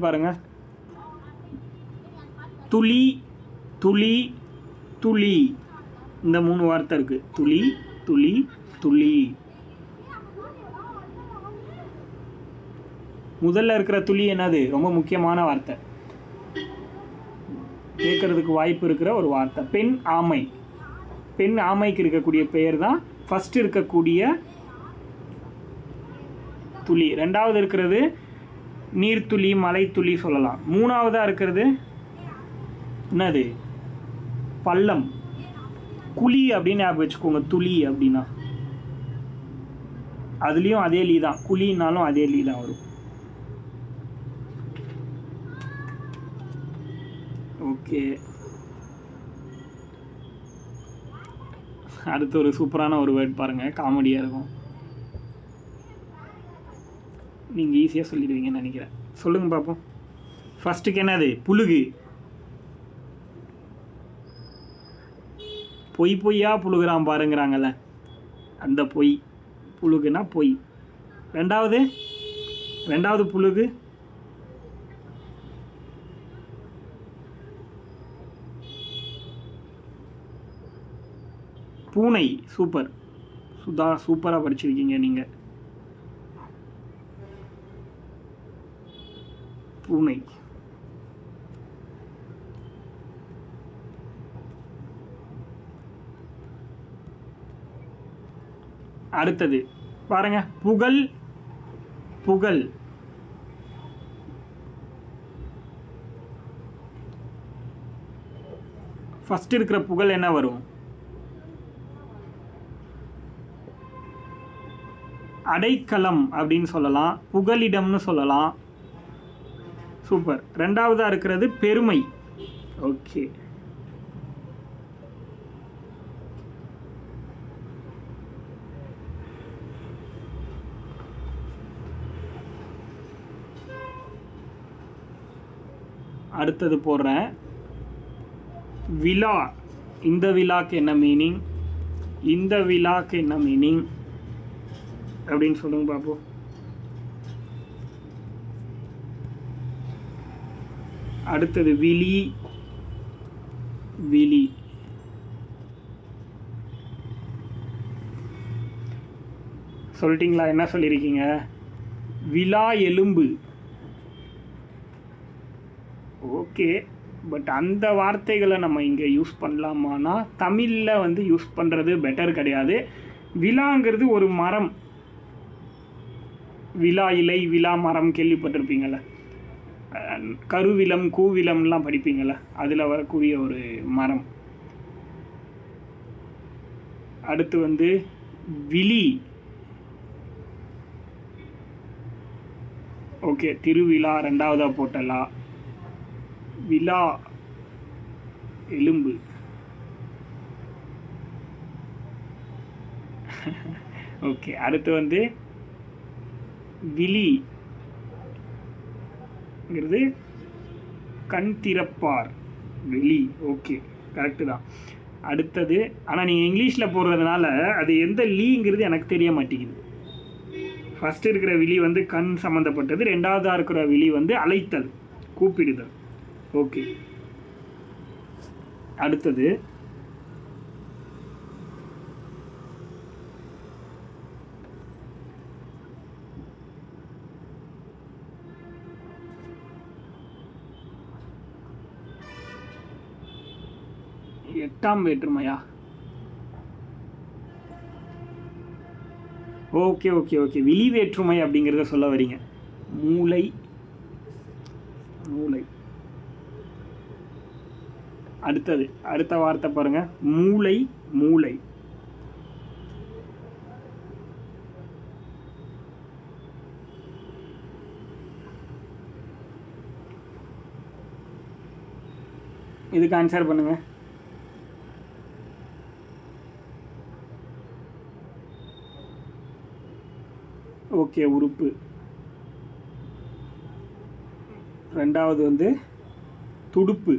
பாருங்க, துளி, துளி, துளி. இந்த 3 வார்த்தை இருக்கு. துளி, துளி, துளி. முதல்ல இருக்கிற துளி என்னது, ரொம்ப முக்கியமான வார்த்தை, கேட்கறதுக்கு வாய்ப்பு இருக்கிற ஒரு வார்த்தை. பெண் ஆமை. பெண் ஆமைக்கு இருக்கக்கூடிய பெயர் தான் ஃபர்ஸ்ட் இருக்கக்கூடிய துளி. ரெண்டாவது இருக்கிறது நீர்த்துளி, மலைத்துளி சொல்லலாம். மூணாவதாக இருக்கிறது என்னது, பள்ளம். குழி அப்படின்னு ஞாபகம் வச்சுக்கோங்க. துளி அப்படின்னா அதுலேயும் அதே லீ தான், குழினாலும் அதே லீ தான் வரும். ஓகே, அடுத்து ஒரு சூப்பரான ஒரு வேர்ட் பாருங்கள், காமெடியாக இருக்கும். நீங்கள் ஈஸியாக சொல்லிடுவீங்கன்னு நினைக்கிறேன். சொல்லுங்கள் பார்ப்போம். ஃபஸ்ட்டுக்கு என்னது, புழுகு. பொய் பொய்யா புழுகிறான் பாருங்கிறாங்கல்ல, அந்த பொய். புழுகுனா பொய். ரெண்டாவது புழுகு பூனை. சூப்பர் சுதா, சூப்பராக படிச்சிருக்கீங்க நீங்கள். பூனை. அடுத்தது பாருங்க, புகழ். புகழ் ஃபர்ஸ்ட் இருக்கிற புகழ் என்ன வரும், அடைக்கலம் அப்படின்னு சொல்லலாம், புகலிடம்னு சொல்லலாம். சூப்பர். ரெண்டாவதாக இருக்கிறது பெருமை. ஓகே, அடுத்தது போடுறேன். விழா. இந்த விழாக்கு என்ன மீனிங், இந்த விழாக்கு என்ன மீனிங் அப்படின்னு சொல்லுங்க பாப்போம். அடுத்தது விழி. விழி. சொல்லிட்டீங்களா? என்ன சொல்லியிருக்கீங்க? விழா எலும்பு. ஓகே, பட் அந்த வார்த்தைகளை நம்ம இங்கே யூஸ் பண்ணலாமான்னா தமிழில் வந்து யூஸ் பண்ணுறது பெட்டர் கிடையாது. விழாங்கிறது ஒரு மரம். விழா இலை, விழா மரம் கேள்விப்பட்டிருப்பீங்கள. கருவிலம், கூவிலம்லாம் படிப்பீங்கள, அதில் வரக்கூடிய ஒரு மரம். அடுத்து வந்து விழி. ஓகே, திருவிழா ரெண்டாவதாக போட்டலா. விழா எலும்பு. ஓகே, அடுத்து வந்து விழிங்கிறது கண் திறப்பார். விழி. ஓகே, கரெக்டு தான். அடுத்தது, ஆனால் நீங்கள் இங்கிலீஷில் போடுறதுனால அது எந்த லீங்கிறது எனக்கு தெரிய மாட்டேங்குது. ஃபஸ்ட்டு இருக்கிற விழி வந்து கண் சம்மந்தப்பட்டது, ரெண்டாவதாக இருக்கிற விழி வந்து அழைத்தல், கூப்பிடுதல். ஓகே, அடுத்தது எட்டாம் வேற்றுமையா? ஓகே ஓகே ஓகே, விழி வேற்றுமை அப்படிங்கிறத சொல்ல வரீங்க. மூளை. மூளை. அடுத்தது, அடுத்த வார்த்தை பாருங்க, மூளை. மூளை. இதுக்கு ஆன்சர் பண்ணுங்க. ஓகே, உறுப்பு. ரெண்டாவது வந்து துடுப்பு.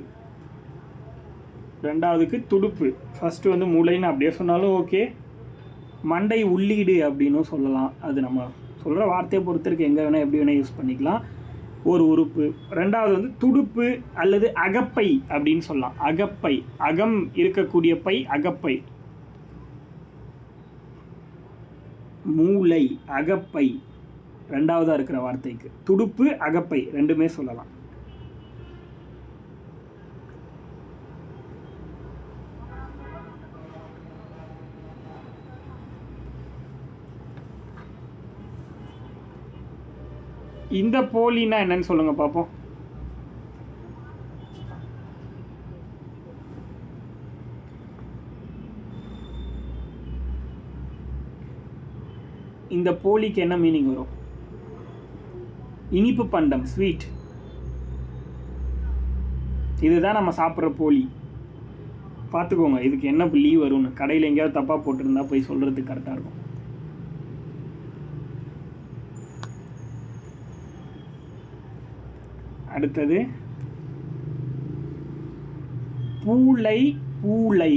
ரெண்டாவதுக்கு துடுப்பு. ஃபஸ்ட்டு வந்து மூளைன்னு அப்படியே சொன்னாலும் ஓகே. மண்டை உள்ளீடு அப்படின்னும் சொல்லலாம். அது நம்ம சொல்கிற வார்த்தையை பொறுத்திருக்கு, எங்கே வேணால் எப்படி வேணால் யூஸ் பண்ணிக்கலாம். ஒரு உறுப்பு. ரெண்டாவது வந்து துடுப்பு அல்லது அகப்பை அப்படின்னு சொல்லலாம். அகப்பை, அகம் இருக்கக்கூடிய பை, அகப்பை. மூளை, அகப்பை ரெண்டாவதாக இருக்கிற வார்த்தைக்கு. துடுப்பு, அகப்பை ரெண்டுமே சொல்லலாம். இந்த போலினா என்னன்னு சொல்லுங்க பார்ப்போம். இந்த போலிக்கு என்ன மீனிங் வரும்? இனிப்பு பண்டம், ஸ்வீட். இதுதான் நம்ம சாப்பிட்ற போலி. பார்த்துக்கோங்க இதுக்கு என்ன லீ வரும்னு. கடையில் எங்கேயாவது தப்பாக போட்டிருந்தா போய் சொல்கிறதுக்கு கரெக்டாக இருக்கும். அடுத்தது பூளை. பூளை.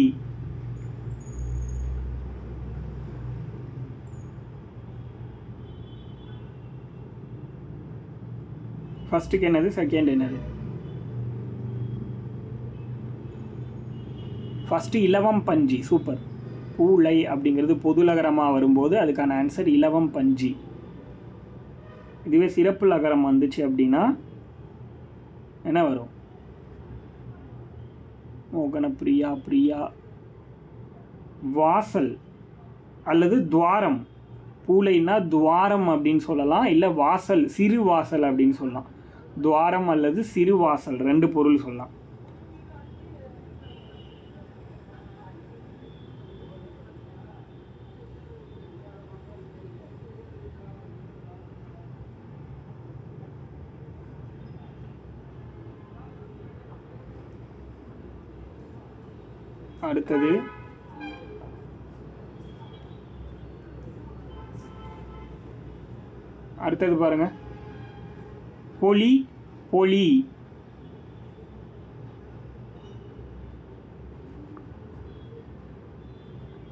ஃபர்ஸ்ட்டுக்கு என்னது, செகண்ட் என்னது? ஃபஸ்ட்டு இலவம் பஞ்சி. சூப்பர். பூளை அப்படிங்கிறது பொதுலகரமாக வரும்போது அதுக்கான ஆன்சர் இலவம் பஞ்சி. இதுவே சிறப்பு லகரம் வந்துச்சு அப்படின்னா என்ன வரும்? மோகன பிரியா. பிரியா. வாசல் அல்லது துவாரம். பூளைன்னா துவாரம் அப்படின்னு சொல்லலாம், இல்லை வாசல், சிறு வாசல் அப்படின்னு சொல்லலாம். துவாரம் அல்லது சிறு வாசல் ரெண்டு பொருள் சொல்லலாம். அடுத்தது அடுத்தது பாருங்க, பொலி. பொலி.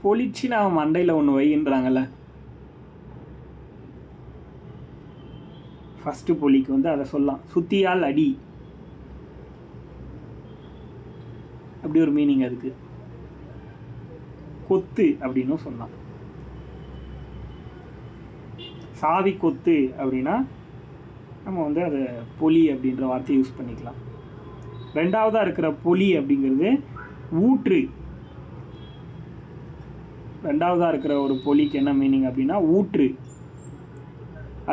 பொலிச்சு நான் மண்டையில் ஒன்று வைன்றாங்கல்ல. ஃபஸ்ட்டு பொலிக்கு வந்து அதை சொல்லலாம், சுத்தியால் அடி. அப்படி ஒரு மீனிங் அதுக்கு. கொத்து அப்படின்னும் சொல்லலாம். சாவி கொத்து அப்படின்னா நம்ம வந்து அதை பொலி அப்படின்ற வார்த்தையை யூஸ் பண்ணிக்கலாம். ரெண்டாவதாக இருக்கிற பொலி அப்படிங்கிறது ஊற்று. ரெண்டாவதாக இருக்கிற ஒரு பொலிக்கு என்ன மீனிங் அப்படின்னா ஊற்று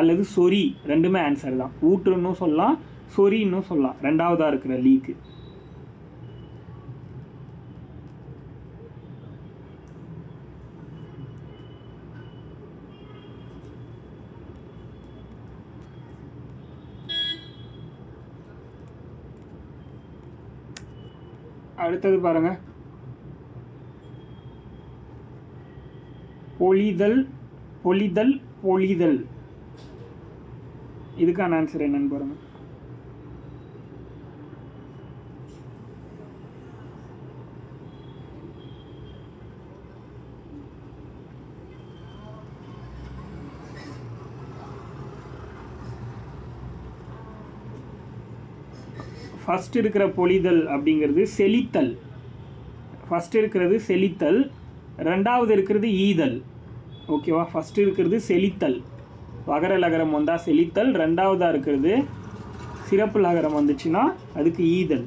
அல்லது சொறி. ரெண்டுமே ஆன்சர் தான். ஊற்றுன்னு சொல்லலாம், சொறின்னு சொல்லலாம் ரெண்டாவதாக இருக்கிற லீக்கு. அடுத்தது பாருங்க, பொழிதல், பொழிதல், பொழிதல். இதுக்கான ஆன்சர் என்னன்னு பாருங்க. ஃபர்ஸ்ட் இருக்கிற பொழிதல் அப்படிங்கிறது செழித்தல். ஃபர்ஸ்ட் இருக்கிறது செழித்தல், ரெண்டாவது இருக்கிறது ஈதல். ஓகேவா? ஃபர்ஸ்ட் இருக்கிறது செழித்தல், வகர லகரம் வந்தால் செழித்தல். ரெண்டாவதாக இருக்கிறது சிறப்பு லகரம் வந்துச்சுன்னா அதுக்கு ஈதல்.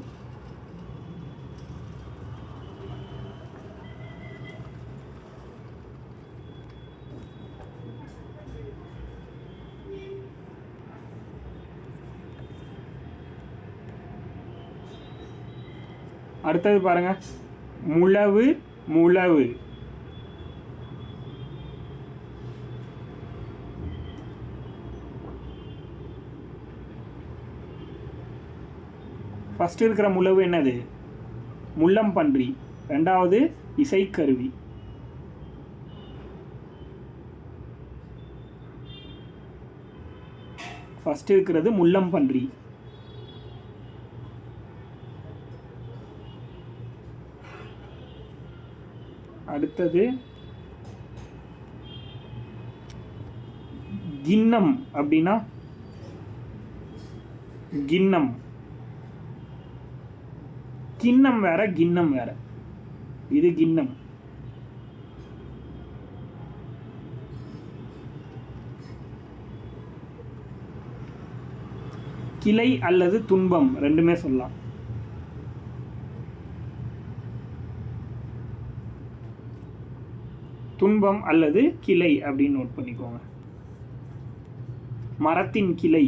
அடுத்தது பாருங்க, முழவு, முழவு. ஃபர்ஸ்ட் இருக்கிற முழவு என்னது? முள்ளம்பன்றி. ரெண்டாவது இசைக்கருவி. ஃபர்ஸ்ட் இருக்கிறது முள்ளம்பன்றி. அடுத்தது கிண்ணம். அப்படின்னா கிண்ணம். கிண்ணம் வேற, கிண்ணம் வேற. இது கிண்ணம். கிளை அல்லது துன்பம் ரெண்டுமே சொல்லலாம். துன்பம் அல்லது கிளை அப்படின்னு நோட் பண்ணிக்கோங்க. மரத்தின் கிளை.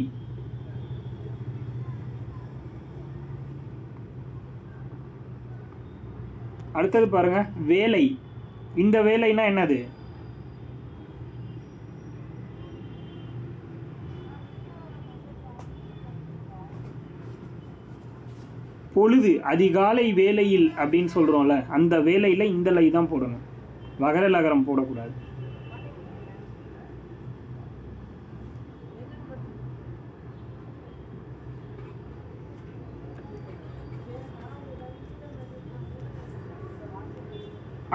அடுத்தது பாருங்க, வேலை. இந்த வேலைனா என்னது? பொழுது, அதிகாலை வேலையில் அப்படின்னு சொல்றோம்ல, அந்த வேலையில இந்த லை தான் போடணும், வகர லகரம் போடக்கூடாது.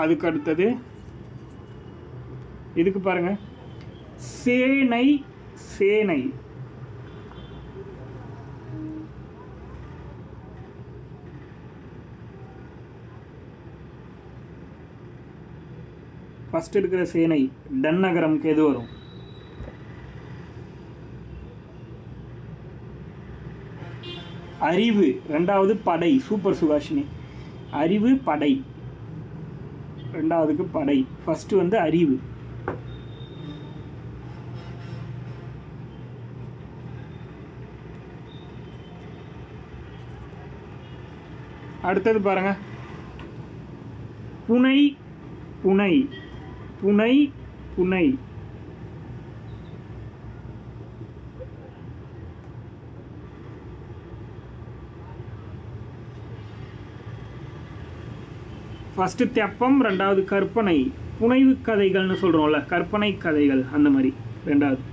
அதுக்கு அடுத்தது இதுக்கு பாருங்க, சேனை, சேனை. ஃபர்ஸ்ட் இருக்கிற சேனை டன்னகரம்க்கு எது வரும்? அறிவு. ரெண்டாவது படை. சூப்பர் சுகாஷினி. அறிவு, படை. ரெண்டாவதுக்கு படை. ஃபர்ஸ்ட் வந்து அறிவு. அடுத்தது பாருங்க, புனை, புனை, புனை, புனை. ஃபர்ஸ்ட் தெப்பம், ரெண்டாவது கற்பனை. புனைவு கதைகள்னு சொல்றோம்ல, கற்பனை கதைகள் அந்த மாதிரி ரெண்டாவது.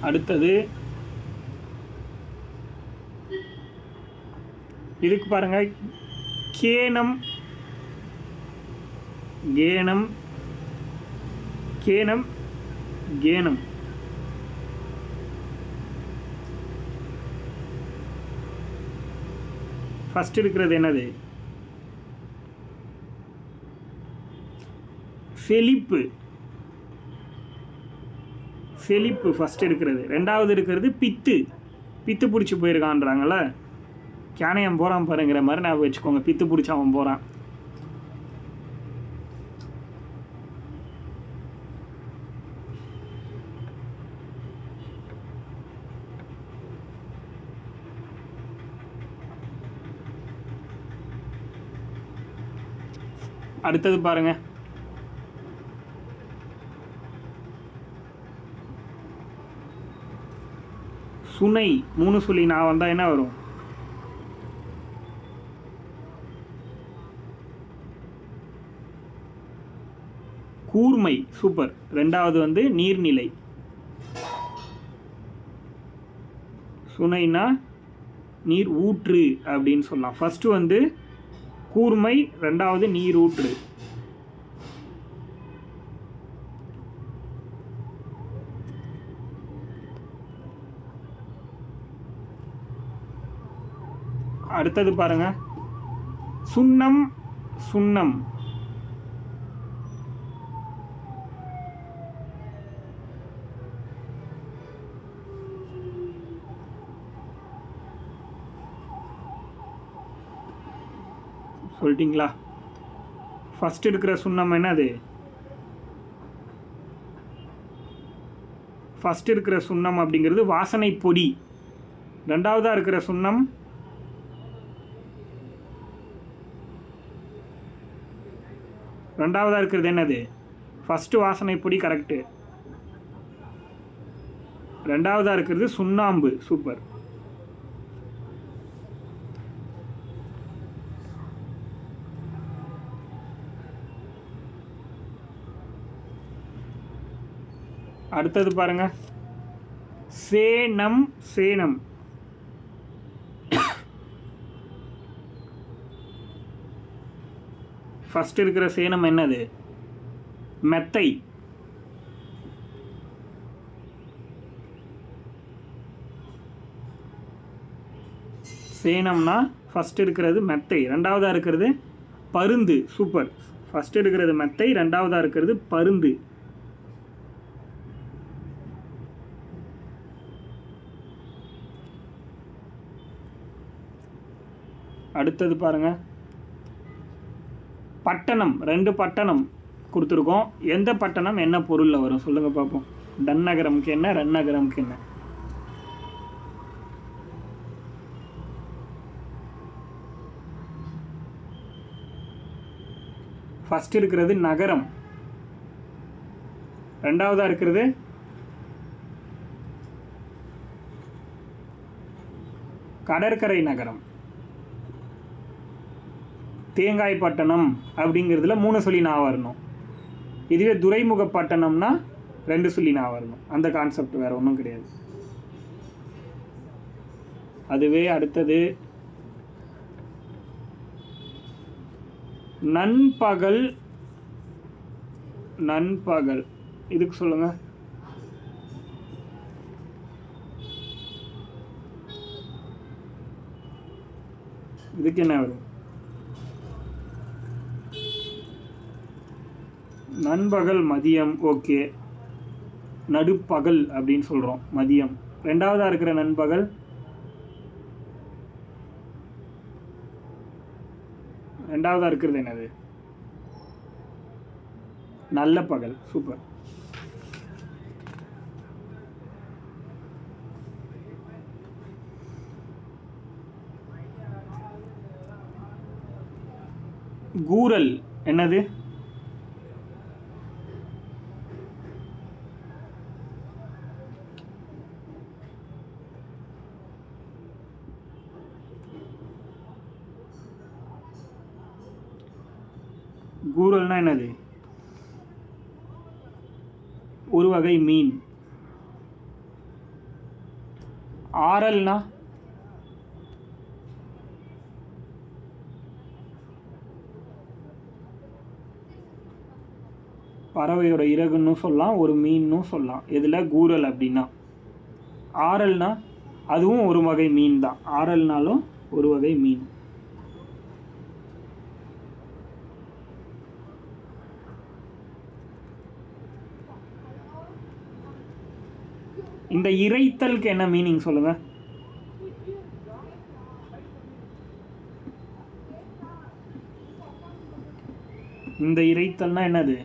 அடுத்தது இதுக்கு பாருங்க, கேனம், கேனம், கேனம், கேனம். ஃபர்ஸ்ட் இருக்கிறது என்னது? செழிப்பு. செழிப்பு ஃபர்ஸ்ட் இருக்கிறது. ரெண்டாவது இருக்கிறது பித்து. பித்து பிடிச்சி போயிருக்கான்றாங்கல்ல, கேனையம் போகிறான் பாருங்கிற மாதிரி ஞாபகம் வச்சுக்கோங்க. பித்து பிடிச்சி அவன் போகிறான். அடுத்தது பாருங்க, சுனை 3 சொல்லி நான் வந்தால் என்ன வரும்? கூர்மை. சூப்பர். ரெண்டாவது வந்து நீர்நிலை. சுனைனா நீர் ஊற்று அப்படின்னு சொல்லலாம். ஃபஸ்ட்டு வந்து கூர்மை, ரெண்டாவது நீர் ஊற்று. அடுத்தது பாருங்க, சுண்ணம். சுண்ணம் சொல்லிட்டீங்களா? ஃபர்ஸ்ட் இருக்கிற சுண்ணம் என்னது? ஃபர்ஸ்ட் இருக்கிற சுண்ணம் அப்படிங்கிறது வாசனை பொடி. ரெண்டாவதாக இருக்கிற சுண்ணம் ரெண்டாவதாக இருக்கிறது என்னது? ஃபஸ்ட்டு வாசனை பொடி கரெக்டு. ரெண்டாவதாக இருக்கிறது சுண்ணாம்பு. சூப்பர். அடுத்தது பாருங்க, சேனம். சேனம் ஃபர்ஸ்ட் இருக்கிற சேனம் என்னது? மெத்தை. சேனம்னா ஃபர்ஸ்ட் இருக்கிறது மெத்தை, ரெண்டாவதாக இருக்கிறது பருந்து. சூப்பர். ஃபர்ஸ்ட் இருக்கிறது மெத்தை, ரெண்டாவதாக இருக்கிறது பருந்து. அடுத்தது பாருங்க, பட்டணம். 2 பட்டணம் கொடுத்துருக்கோம். எந்த பட்டணம் என்ன பொருளில் வரும் சொல்லுங்க பார்ப்போம். டன்னகரம்க்கு என்ன, ரன்னகரம்க்கு என்ன? ஃபர்ஸ்ட் இருக்கிறது நகரம், ரெண்டாவதாக இருக்கிறது கடற்கரை நகரம். தேங்காய் பட்டணம் அப்படிங்கிறதுல 3 சொல்லி நான் வரணும். இதுவே துறைமுக பட்டணம்னா 2 சொல்லி நான் வரணும். அந்த கான்செப்ட் வேறு ஒன்றும் கிடையாது. அதுவே அடுத்தது நண்பகல். நண்பகல் இதுக்கு சொல்லுங்க. இதுக்கு என்ன வரும்? நண்பகல் மதியம். ஓகே, நடுப்பகல் அப்படின்னு சொல்கிறோம் மதியம். ரெண்டாவதாக இருக்கிற நண்பகல் ரெண்டாவதாக இருக்கிறது என்னது? நல்ல பகல். சூப்பர். கூரல் என்னது? கூரல்னா என்னது? ஒரு வகை மீன். ஆரல்னா பறவையோட இறகுன்னு சொல்லலாம், ஒரு மீன்னு சொல்லலாம். இதில் கூரல் அப்படின்னா. ஆரல்னா அதுவும் ஒரு வகை மீன் தான். ஆரல்னாலும் ஒரு வகை மீன். இந்த இறைத்தலுக்கு என்ன மீனிங் சொல்லுங்க? இந்த இறைத்தல்னா என்னது?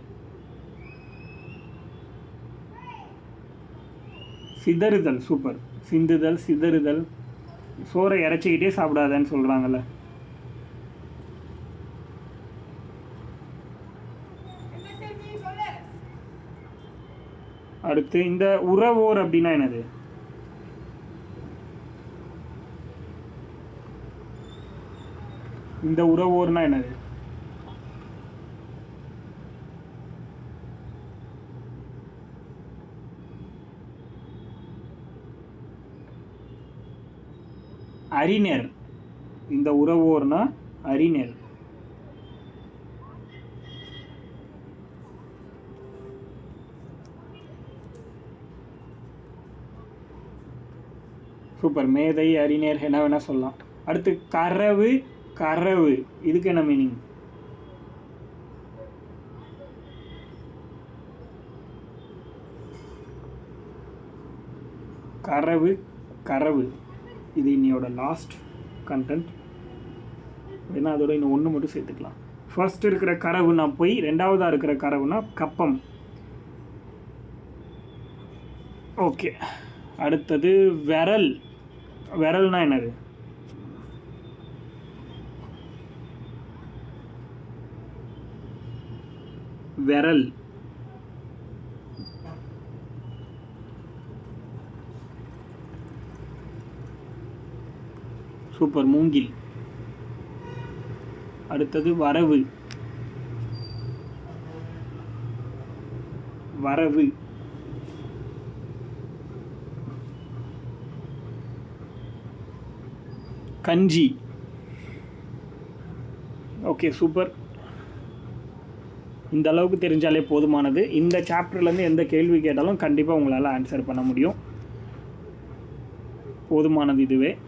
சிதறுதல். சூப்பர். சிந்துதல், சிதறுதல். சோறை இறைச்சிக்கிட்டே சாப்பிடாதன்னு சொல்கிறாங்கல்ல. அடுத்து இந்த உறவோர் அப்படின்னா என்னது? இந்த உறவோர்னா என்னது? அறிஞர். இந்த உறவோர்னா அறிஞர். சூப்பர். மேதை, அறிஞர் என்ன வேணா சொல்லலாம். அடுத்து கரவு. கரவு இதுக்கு என்ன மீனிங்? கரவு. கரவு இது இன்னையோட லாஸ்ட் கண்டென்ட். ஏன்னா அதோட இன்னும் ஒன்று மட்டும் சேர்த்துக்கலாம். ஃபர்ஸ்ட் இருக்கிற கரவுனா பொய், ரெண்டாவதாக இருக்கிற கரவுனா கப்பம். ஓகே. அடுத்தது விரல். விரல்னா என்னது? விரல். சூப்பர். மூங்கில். அடுத்தது வரவு. வரவு. கஞ்சி. Okay super. இந்த அளவுக்கு தெரிஞ்சாலே போதுமானது. இந்த சாப்டர்லேருந்து எந்த கேள்வி கேட்டாலும் கண்டிப்பாக உங்களால் ஆன்சர் பண்ண முடியும். போதுமானது இதுவே.